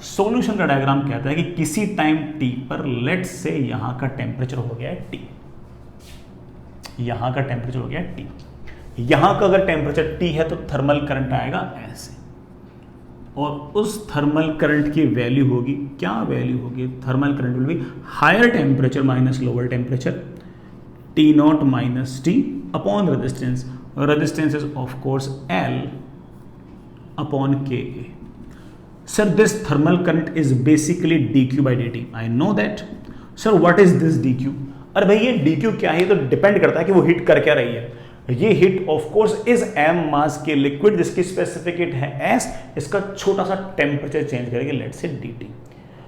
सॉल्यूशन का डायग्राम कहता है कि किसी टाइम t पर लेट से यहां का टेम्परेचर हो गया है t, यहां का टेम्परेचर हो गया है t। यहां का अगर टेम्परेचर t है तो थर्मल करंट आएगा ऐसे, और उस थर्मल करंट की वैल्यू होगी, क्या वैल्यू होगी? Thermal current will be higher temperature minus lower temperature, T0 minus T upon resistance. Resistance is of course L upon Ka. Sir, this thermal current is basically dq by dt. I know that. Sir, what is this dq? अरे भाई ये dq क्या है? तो depend करता है कि वो हीट कर क्या रही है। ये heat of course is m मास के लिक्विड जिसकी स्पेसिफिक हीट है s, इसका छोटा सा टेम्परेचर चेंज करेगी, लेट से dt।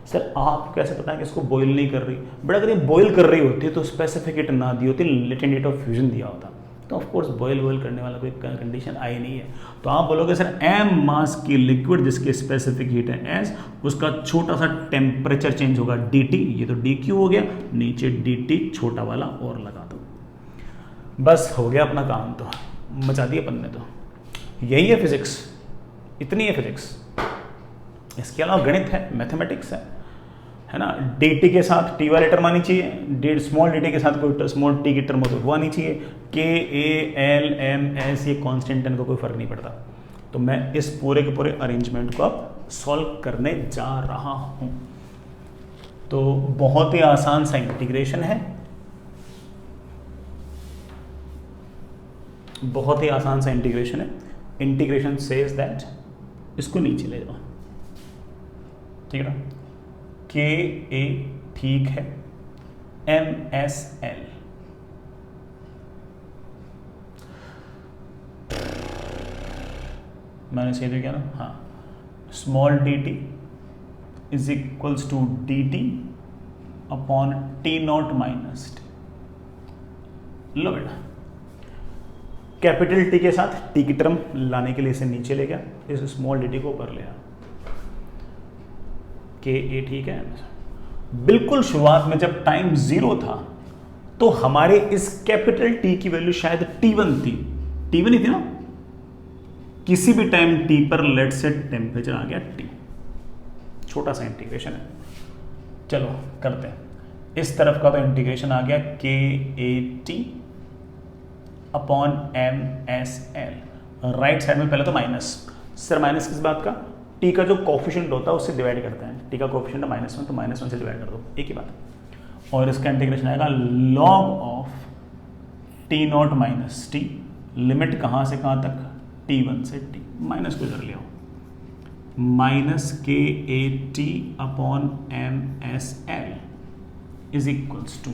सर आप कैसे पता है कि इसको बॉईल नहीं कर रही? बट अगर ये बॉईल कर रही होती तो स्पेसिफिक हीट ना दी होती, लेटेंट हीट ऑफ फ्यूजन दिया होता, तो ऑफ कोर्स बॉयल करने वाला कोई कंडीशन आई नहीं है। तो आप बोलोगे सर m मास की लिक्विड जिसकी स्पेसिफिक हीट है s, उसका छोटा सा टेम्परेचर चेंज होगा dt। ये तो dq हो गया, नीचे dt छोटा वाला और लगा दो, बस हो गया अपना काम। तो मचा दिया अपन ने। तो यही है फिजिक्स, इतनी है फिजिक्स। इसके अलावा गणित है, मैथमेटिक्स है ना। dt के साथ t वाली टर्म आनी चाहिए, स्मॉल dt के साथ कोई स्मॉल t की टर्म तो वो आनी चाहिए। k a l m s ये कांस्टेंट, इनका कोई फर्क नहीं पड़ता। तो मैं इस पूरे के पूरे अरेंजमेंट को अब सॉल्व करने जा रहा हूं। तो बहुत ही आसान सा इंटीग्रेशन है, बहुत ही आसान सा इंटीग्रेशन है। इंटीग्रेशन सेज दैट, इसको नीचे ले जाओ, ठीक है ना। के ए ठीक है, एम एस एल मैंने सही तो किया ना, हाँ। Small D T is equals to D T upon T not minus T. लो बेटा, कैपिटल टी के साथ टी की टर्म लाने के लिए इसे नीचे ले गया, इस स्मॉल डी टी को ऊपर ले आया, के ए, ठीक है। बिल्कुल शुरुआत में जब टाइम 0 था तो हमारे इस कैपिटल टी की वैल्यू शायद T1 थी, T1 ही थी ना। किसी भी टाइम T पर लेट से टेम्परेचर आ गया T, छोटा सा इंटीग्रेशन है, चलो करते हैं। इस तरफ का तो इंटीग्रेशन आ गया K A T upon M S L. Right side में पहले तो माइनस, सर माइनस किस बात का, टी का जो कोफिशिएंट होता है उससे डिवाइड करते हैं, टी का कोफिशिएंट है -1 तो -1 से डिवाइड कर दो, एक ही बात है। और इसका इंटीग्रेशन आएगा log of T not minus T, limit कहाँ से कहाँ तक, T1 से T, माइनस को इधर ले आओ, minus K A T upon M S L is equals to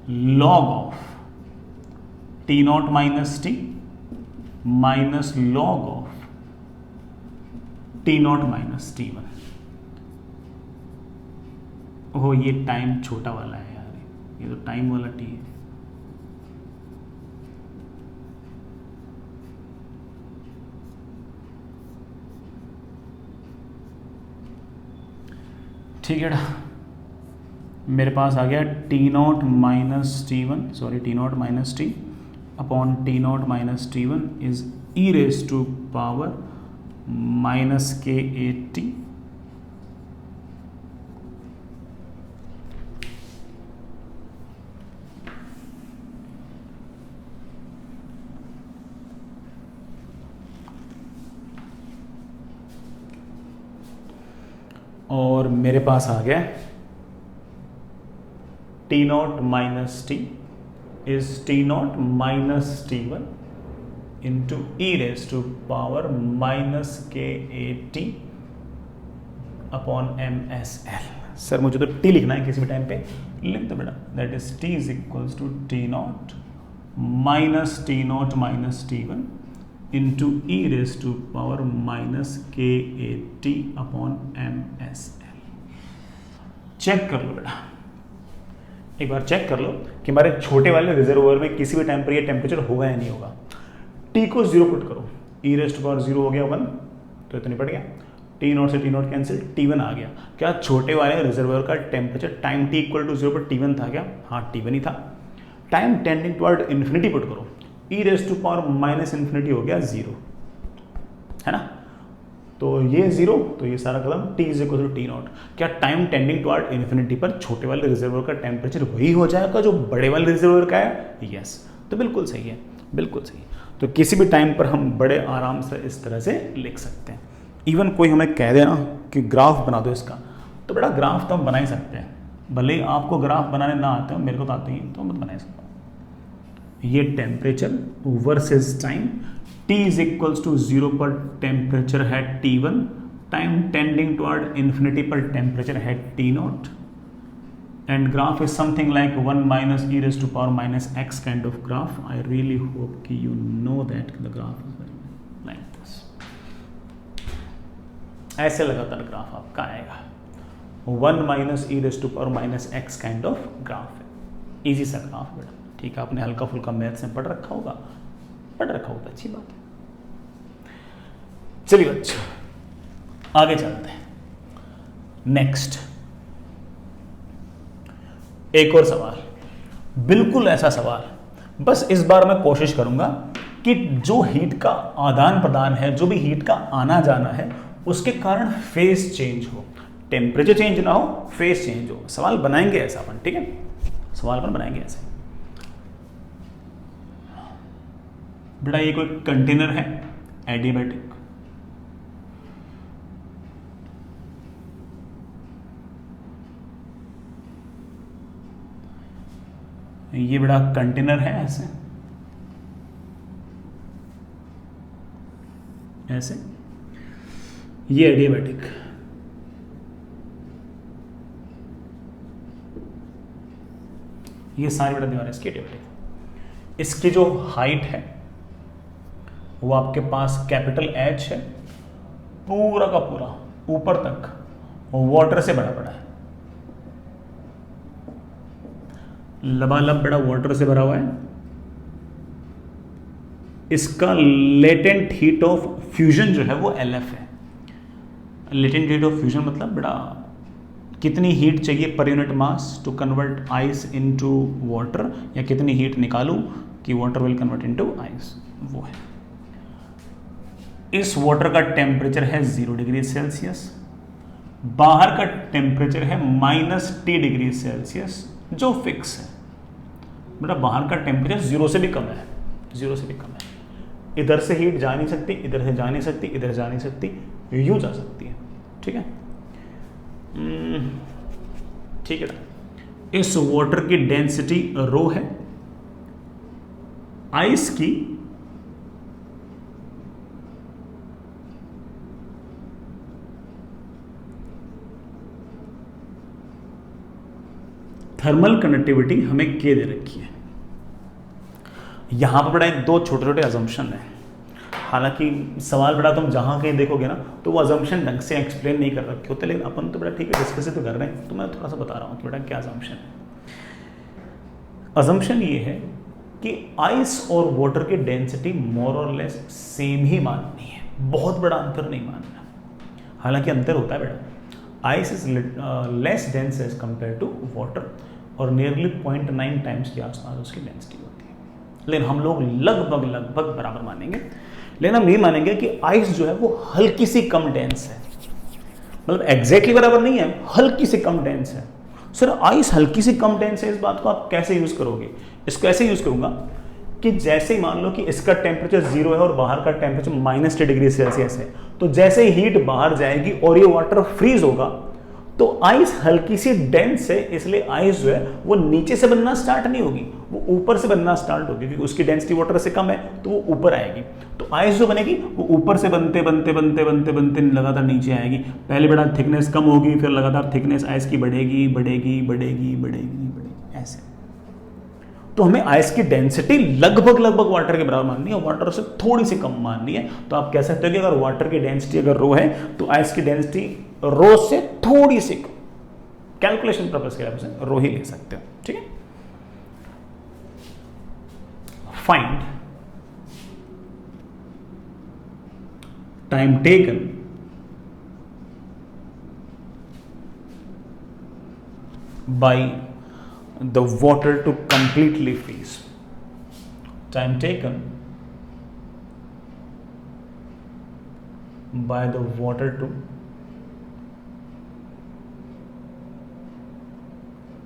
log of T not minus T minus log of T not minus T1। ओह ये टाइम छोटा वाला है यार, ये तो टाइम वाला टी है। ठीक है ना, मेरे पास आ गया T not minus T1, sorry T not minus T upon T not minus T1 is E raise to power minus K A T और मेरे पास आ गया T not minus T is T not minus T1 into E raise to power minus K A T upon M S L. Sir मुझे तो T लिखना है, किसी भी टाइम पे लिख दो बेटा, that is T is equals to T not minus T1 into E raise to power minus K A T upon M S L. Check कर लो बेटा, एक बार चेक कर लो कि हमारे छोटे वाले रिजर्वोयर में किसी भी टाइम पर ये टेम्परेचर होगा या नहीं होगा। टी को 0 पुट करो, ई रेज टू पावर 0 हो गया 1, तो इतनी पड़ गया, टी नॉट से टी नॉट कैंसिल, T1 आ गया। क्या छोटे वाले रिजर्वोयर का temperature time t equal to 0 पर T1 था क्या? हाँ T1 ही था। Time tending toward infinity put करो, E raise to power minus infinity हो गया 0, है ना, तो ये 0, तो ये सारा कदम t is equal to T not. क्या टाइम टेंडिंग टुवर्ड इन्फिनिटी पर छोटे वाले रिजर्वोयर का टेम्परेचर वही हो जाएगा जो बड़े वाले रिजर्वोयर का है? यस, तो बिल्कुल सही है, बिल्कुल सही। तो किसी भी टाइम पर हम बड़े आराम से इस तरह से लिख सकते हैं। इवन कोई हमें कह दे ना कि ग्राफ बना दो इसका, तो बड़ा ग्राफ तो हम बना ही सकते हैं, भले ही आपको ग्राफ बनाने ना आते हो, मेरे को तो आते ही, तो मैं बना सकता हूँ। ये temperature versus time, t is equals to 0 पर टेम्परेचर है T1, time tending toward infinity पर टेम्परेचर है T not, and graph is something like 1 minus e raised to power minus x kind of graph. I really hope कि you know that the graph is like this. ऐसे लगातार graph आपका आएगा, 1 minus e raised to power minus x kind of graph है, easy सा graph बेटा, ठीक है। आपने हल्का फुल्का मैथ्स में पढ़ रखा होगा, अच्छी बात है। चलिए बच्चों आगे चलते हैं, नेक्स्ट एक और सवाल, बिल्कुल ऐसा सवाल, बस इस बार मैं कोशिश करूंगा कि जो हीट का आदान प्रदान है, जो भी हीट का आना जाना है, उसके कारण फेज चेंज हो, टेम्परेचर चेंज ना हो, फेज चेंज हो। सवाल बनाएंगे ऐसा अपन, ठीक है, सवाल अपन बनाएंगे ऐसे। बेटा ये कोई कंटेनर है एडियाबैटिक, ये बड़ा कंटेनर है ऐसे, ऐसे, ये एडियाबैटिक, ये सारी बड़ा दीवार है इसकी एडियाबैटिक। इसकी जो हाइट है वो आपके पास कैपिटल H है, पूरा का पूरा ऊपर तक वाटर से भरा पड़ा है, लबालब बड़ा वाटर से भरा हुआ है। इसका लेटेंट हीट ऑफ फ्यूजन जो है वो LF है। लेटेंट हीट ऑफ फ्यूजन मतलब बड़ा कितनी हीट चाहिए per unit mass to convert ice into water, या कितनी हीट निकालूं कि water will convert into ice, वो है। इस वाटर का टेम्परेचर है 0 डिग्री सेल्सियस, बाहर का टेम्परेचर है -T डिग्री सेल्सियस जो फिक्स है। मतलब बाहर का टेम्परेचर 0 से भी कम है, 0 से भी कम है। इधर से हीट जा नहीं सकती, इधर से जा नहीं सकती, इधर जा नहीं सकती, यूं जा सकती है। ठीक है, ठीक है। इस वाटर की डेंसिटी रो है, आइस की थर्मल कंडक्टिविटी हमें के दे रखी है। यहां पर बड़ा दो छोटे छोटे अजम्पशन है, हालांकि सवाल बड़ा तुम जहां कहीं देखोगे ना तो वो अजम्पशन ढंग से एक्सप्लेन नहीं कर रखे होते, लेकिन अपन तो बड़ा ठीक है डिस्कस तो कर रहे हैं, तो मैं थोड़ा सा बता रहा हूं कि बेटा क्या अजम्पशन है। अजम्पशन ये है कि आइस और वाटर की डेंसिटी मोर और लेस सेम ही माननी है, बहुत बड़ा अंतर नहीं मानना। हालांकि अंतर होता है बेटा, ice is less dense as compare to water और नियरली 0.9 टाइम्स के आसपास उसकी डेंसिटी होती है, लेकिन हम लोग लगभग बराबर मानेंगे। लेकिन हम ये मानेंगे कि आइस जो है वो हल्की सी कम डेंस है, मतलब एग्जैक्टली बराबर नहीं है, हल्की सी कम डेंस है। सर आइस हल्की सी कम डेंस है, इस बात को आप कैसे यूज करोगे? इसको ऐसे यूज करूंगा कि जैसे ही मान लो कि इसका टेम्परेचर 0 है और बाहर का टेम्परेचर -T डिग्री सेल्सियस है, तो जैसे ही हीट बाहर जाएगी और ये वाटर फ्रीज होगा तो आइस हल्की सी डेंस है, इसलिए आइस जो है वो नीचे से बनना स्टार्ट नहीं होगी, वो ऊपर से बनना स्टार्ट होगी, क्योंकि उसकी डेंसिटी वाटर से कम है तो वो ऊपर आएगी। तो आइस जो बनेगी वो ऊपर से बनते बनते बनते बनते बनते लगातार नीचे आएगी। पहले बड़ा थिकनेस कम होगी, फिर लगातार थिकनेस आइस की बढ़ेगी बढ़ेगी बढ़ेगी बढ़ेगी बढ़ेगी, ऐसे। तो हमें आइस की डेंसिटी लगभग वाटर के बराबर माननी है, वाटर से थोड़ी सी कम माननी है। तो आप कह सकते हो कि अगर वाटर की डेंसिटी अगर रो है तो आइस की डेंसिटी रो से थोड़ी सी कम, कैलकुलेशन पर्पस के लिए रो ही ले सकते हो। ठीक है, find time taken by the water to completely freeze. Time taken by the water to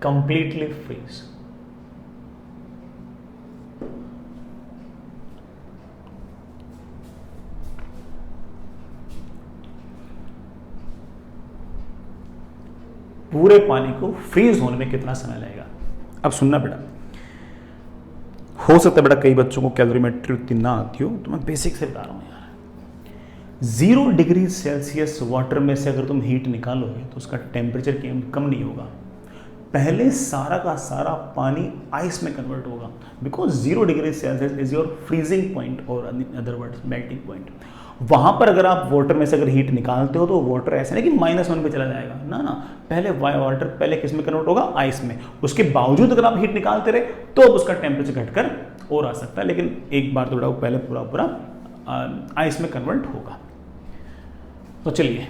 completely freeze. पूरे पानी को फ्रीज होने में कितना समय लगेगा? अब सुनना बेटा, हो सकता है बेटा कई बच्चों को कैलोरीमेट्री उतनी ना आती हो, तो मैं बेसिक से बता रहा हूं यार। 0 डिग्री सेल्सियस वाटर में से अगर तुम हीट निकालोगे तो उसका टेम्परेचर कम नहीं होगा, पहले सारा का सारा पानी आइस में कन्वर्ट होगा, because 0 degree Celsius is your freezing point और अदर वर्ड्स मेल्टिंग पॉइंट। वहां पर अगर आप वाटर में से अगर हीट निकालते हो तो वाटर ऐसा नहीं कि -1 पे चला जाएगा, ना, पहले वाटर पहले किस में कन्वर्ट होगा? आइस में। उसके बावजूद अगर आप हीट निकालते रहे तो अब उसका टेम्परेचर घटकर और आ सकता है, लेकिन एक बार तो पहले पूरा आइस में कन्वर्ट होगा। तो चलिए,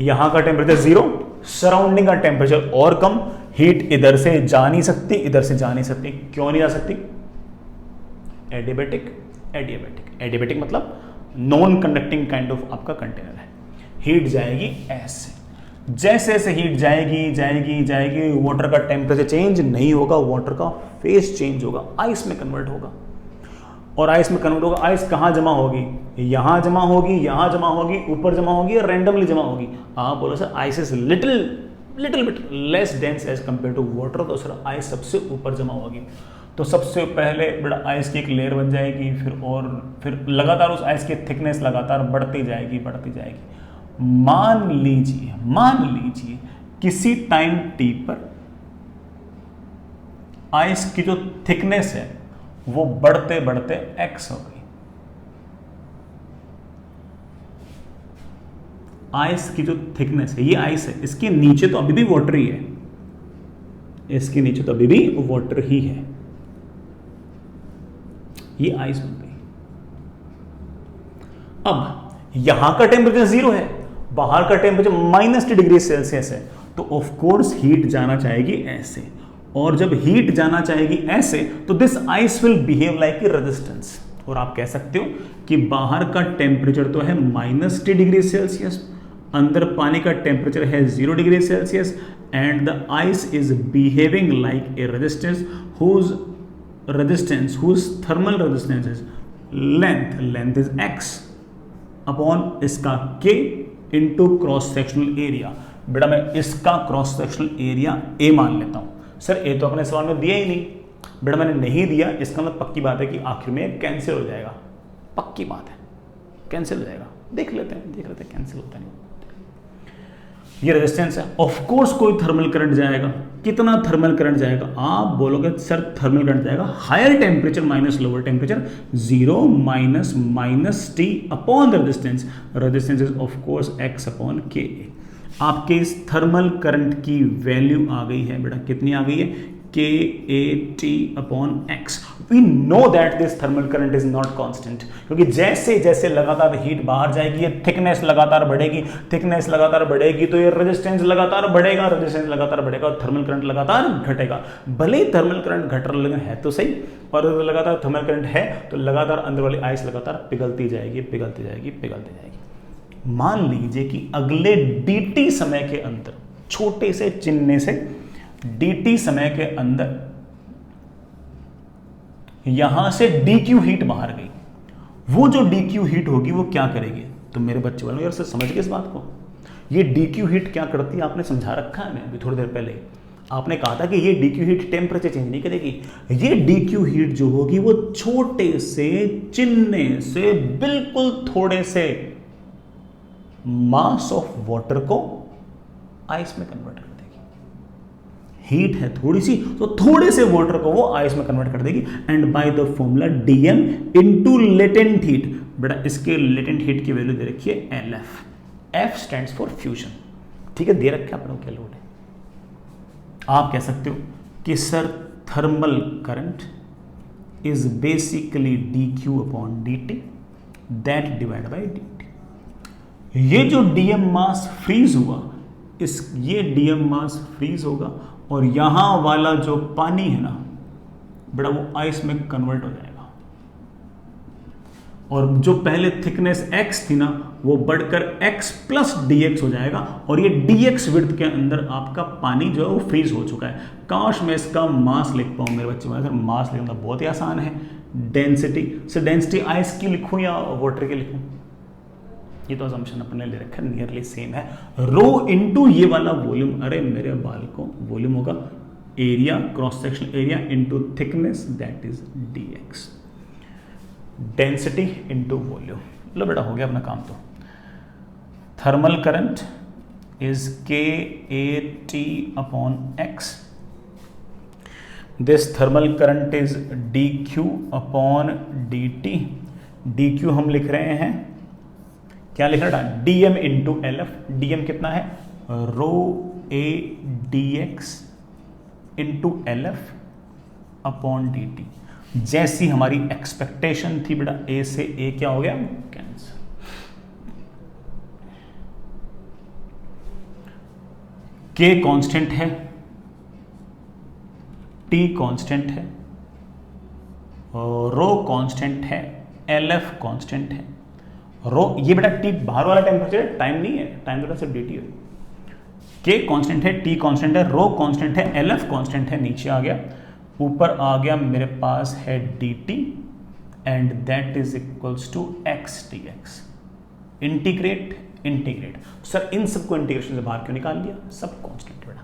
यहां का टेम्परेचर 0, सराउंडिंग का टेम्परेचर और कम, हीट इधर से जा नहीं सकती, इधर से जा नहीं सकती। क्यों नहीं जा सकती? एडियाबैटिक मतलब नॉन कंडक्टिंग काइंड ऑफ आपका कंटेनर है। हीट जाएगी ऐसे, जैसे जैसे हीट जाएगी वाटर का टेम्परेचर चेंज नहीं होगा, वाटर का फेस चेंज होगा, आइस में कन्वर्ट होगा। और आइस में कन्वर्ट होगा, आइस कहाँ जमा होगी? यहाँ जमा होगी, यहाँ जमा होगी, ऊपर जमा होगी, और रैंडमली जमा होगी। आप बोलो sir ice is little bit less dense as compare to water, तो सर आइस सबसे ऊपर जमा होगी। तो सबसे पहले बड़ा आइस की एक लेयर बन जाएगी, फिर लगातार उस आइस की थिकनेस लगातार बढ़ती जाएगी। मान लीजिए किसी टाइम टी पर आइस की जो थिकनेस है वो बढ़ते x हो गई। आइस की जो थिकनेस है, ये आइस है, इसके नीचे तो अभी भी वाटर ही है, इसके नीचे तो अभी भी वाटर ही है, ये आइस बन गई। अब यहां का टेम्परेचर 0 है, बाहर का टेम्परेचर -T डिग्री सेल्सियस है, तो ऑफ कोर्स हीट जाना चाहेगी ऐसे, और जब हीट जाना चाहेगी ऐसे तो this ice will behave like a resistance. और आप कह सकते हो कि बाहर का टेम्परेचर तो है -T डिग्री सेल्सियस, अंदर पानी का टेम्परेचर है 0 degree Celsius, and the ice is behaving like a resistance whose thermal resistance is length is x upon इसका k into cross sectional area. बेटा मैं इसका क्रॉस सेक्शनल एरिया a मान लेता हूं। सर a तो अपने सवाल में दिया ही नहीं। बेटा मैंने नहीं दिया, इसका मतलब पक्की बात है कि आखिर में कैंसिल हो जाएगा, पक्की बात है कैंसिल हो जाएगा। देख लेते हैं कैंसिल होता नहीं। ये रेजिस्टेंस है, ऑफ कोर्स कोई थर्मल करंट जाएगा। कितना थर्मल करंट जाएगा? आप बोलोगे सर थर्मल करंट जाएगा higher temperature minus lower temperature, 0 minus T upon resistance is of course x upon K. आपके इस थर्मल करंट की वैल्यू आ गई है बेटा, कितनी आ गई है? KAT upon x। We know that this thermal current is not constant, क्योंकि जैसे जैसे लगातार हीट बाहर जाएगी, ये थिकनेस लगातार बढ़ेगी, थिकनेस लगातार बढ़ेगी तो ये रेजिस्टेंस लगातार बढ़ेगा, रेजिस्टेंस लगातार बढ़ेगा और थर्मल करंट लगातार घटेगा। भले ही थर्मल करंट घट रहा है तो सही, और लगातार थर्मल करंट है तो लगातार अंदर वाली आइस लगातार पिघलती जाएगी, पिघलती जाएगी, पिघलती जाएगी। मान लीजिए कि अगले dt समय के अंदर, छोटे से चिन्ह से dt समय के अंदर यहां से dq हीट बाहर गई। वो जो dq हीट होगी वो क्या करेगी? तो मेरे बच्चे वालों यार से समझ गए इस बात को। ये dq हीट क्या करती है आपने समझा रखा है, मैं अभी थोड़ी देर पहले आपने कहा था कि ये dq हीट टेम्परेचर चेंज नहीं करेगी। ये dq हीट जो होगी वो छोटे से चिन्ह से बिल्कुल थोड़े से मास ऑफ वाटर को आइस में कन्वर्ट कर देगी। हीट है थोड़ी सी तो थोड़े से वाटर को वो आइस में कन्वर्ट कर देगी, and by the formula dm into latent heat. बेटा इसके लेटेंट हीट की वैल्यू दे रखी है LF, F stands for fusion. ठीक है, दे रखा है, क्या लोड है। आप कह सकते हो कि sir thermal current is basically dq upon dt that divide by dt। ये जो dm मास फ्रीज हुआ, ये dm मास फ्रीज होगा और यहां वाला जो पानी है ना बेटा वो आइस में कन्वर्ट हो जाएगा, और जो पहले थिकनेस x थी ना वो बढ़कर x प्लस dx हो जाएगा, और ये dx विड्थ के अंदर आपका पानी जो है वो फ्रीज हो चुका है। काश मैं इसका मास लिख पाऊं मेरे बच्चे, सर मास लिखना बहुत ही आसान है। डेंसिटी से डेंसिटी आइस की लिखूं या वाटर की लिखूं? ये तो असम्पशन अपने ले रखा है, नियरली सेम है। रो इनटू ये वाला वॉल्यूम, अरे मेरे बाल को वॉल्यूम होगा area, cross sectional area into thickness that is dx। Density into volume. लो बेटा हो गया अपना काम। तो thermal current is KAT upon x। This thermal current is dq upon dt। dq हम लिख रहे हैं, क्या लिख रहा है? dm into LF। dm कितना है? रो a dx into LF upon dt। जैसी हमारी एक्सपेक्टेशन थी बेटा, a से a क्या हो गया? कैंसिल। k कांस्टेंट है, t कांस्टेंट है, रो कांस्टेंट है, LF कांस्टेंट है। रो ये बेटा टी बाहर वाला टेम्परेचर, टाइम नहीं है, टाइम तो सिर्फ dt है। के कांस्टेंट है, टी कांस्टेंट है, रो कांस्टेंट है, LF कांस्टेंट है। नीचे आ गया, ऊपर आ गया मेरे पास है dt and that is equals to x dx। Integrate sir इन सबको इंटीग्रेशन से बाहर क्यों निकाल लिया? सब कांस्टेंट बेटा।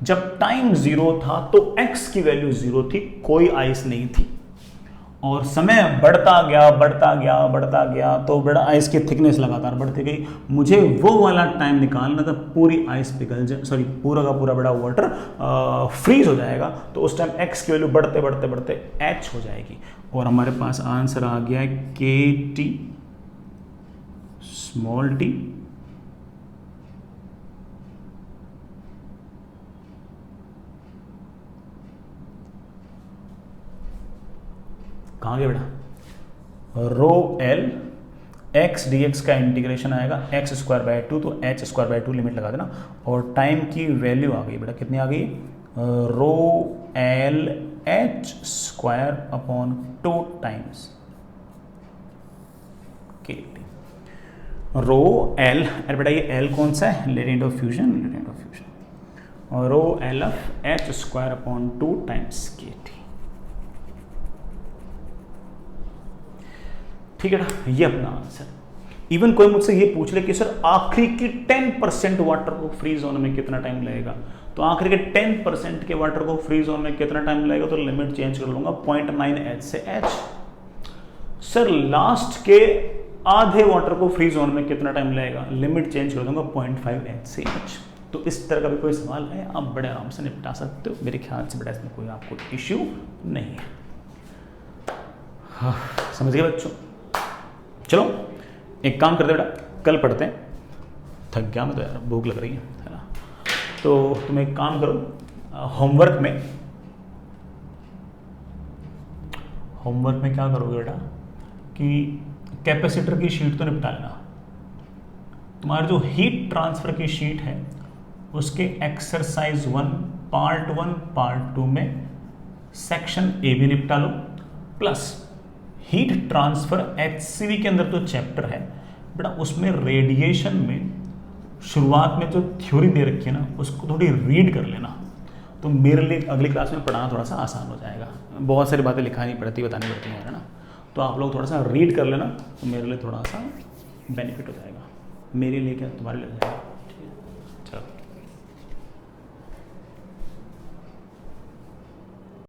जब टाइम 0 था तो x की वैल्यू 0 थी, कोई आइस नहीं थी, और समय बढ़ता गया तो बड़ा आइस की थिकनेस लगातार बढ़ती गई। मुझे वो वाला टाइम निकालना था, पूरी आइस पिघल जाए, सॉरी पूरा का पूरा बड़ा वाटर फ्रीज हो जाएगा, तो उस टाइम x की वैल्यू बढ़ते h हो जाएगी, और हमारे पास आंसर आ गया है KT स्मॉल t कहाँ गया बेटा, rho L x D x का इंटीग्रेशन आएगा एक्स स्क्वायर बाय 2, तो एच स्क्वायर बाय 2 लिमिट लगा देना, और टाइम की वैल्यू आ गई बेटा, कितनी आ गई, rho L H square upon 2 times K T. Rho L, अरे बेटा ये एल कौन सा है, latent of fusion, latent of fusion, और rho L of H square upon 2 times K T. ठीक है ना, ये अपना आंसर। इवन कोई मुझसे ये पूछ ले कि सर आखिरी की 10% वाटर को फ्रीज होने में कितना टाइम लगेगा, तो आखिरी के 10% के वाटर को फ्रीज होने में कितना टाइम लगेगा, तो लिमिट चेंज कर लूंगा 0.9 h से h। सर लास्ट के आधे वाटर को फ्रीज होने में कितना टाइम लगेगा, लिमिट चेंज कर दूंगा 0.5 h से h। तो इस तरह का भी कोई सवाल है आप बड़े आराम से निपटा सकते हो, मेरे ख्याल से बेटा इसमें कोई आपको इश्यू नहीं है। हाँ, समझ गए बच्चों। चलो एक काम करते बेटा, कल पढ़ते हैं, थक गया मैं तो यार, भूख लग रही है ना। तो तुम एक काम करो, होमवर्क में क्या करोगे बेटा कि कैपेसिटर की शीट तो निपटा लेना। तुम्हारी जो हीट ट्रांसफर की शीट है उसके एक्सरसाइज 1 पार्ट 1 पार्ट 2 में सेक्शन ए भी निपटा लो, प्लस हीट ट्रांसफर HCV के अंदर जो चैप्टर है बेटा उसमें रेडिएशन में शुरुआत में जो थ्योरी दे रखी है ना उसको थोड़ी रीड कर लेना, तो मेरे लिए अगली क्लास में पढ़ाना थोड़ा सा आसान हो जाएगा। बहुत सारी बातें लिखानी पड़ती बतानी पड़ती हैं ना, तो आप लोग थोड़ा सा रीड कर लेना, तो मेरे लिए थोड़ा सा बेनिफिट हो जाएगा, मेरे लिए क्या तुम्हारे लिए हो जाएगा।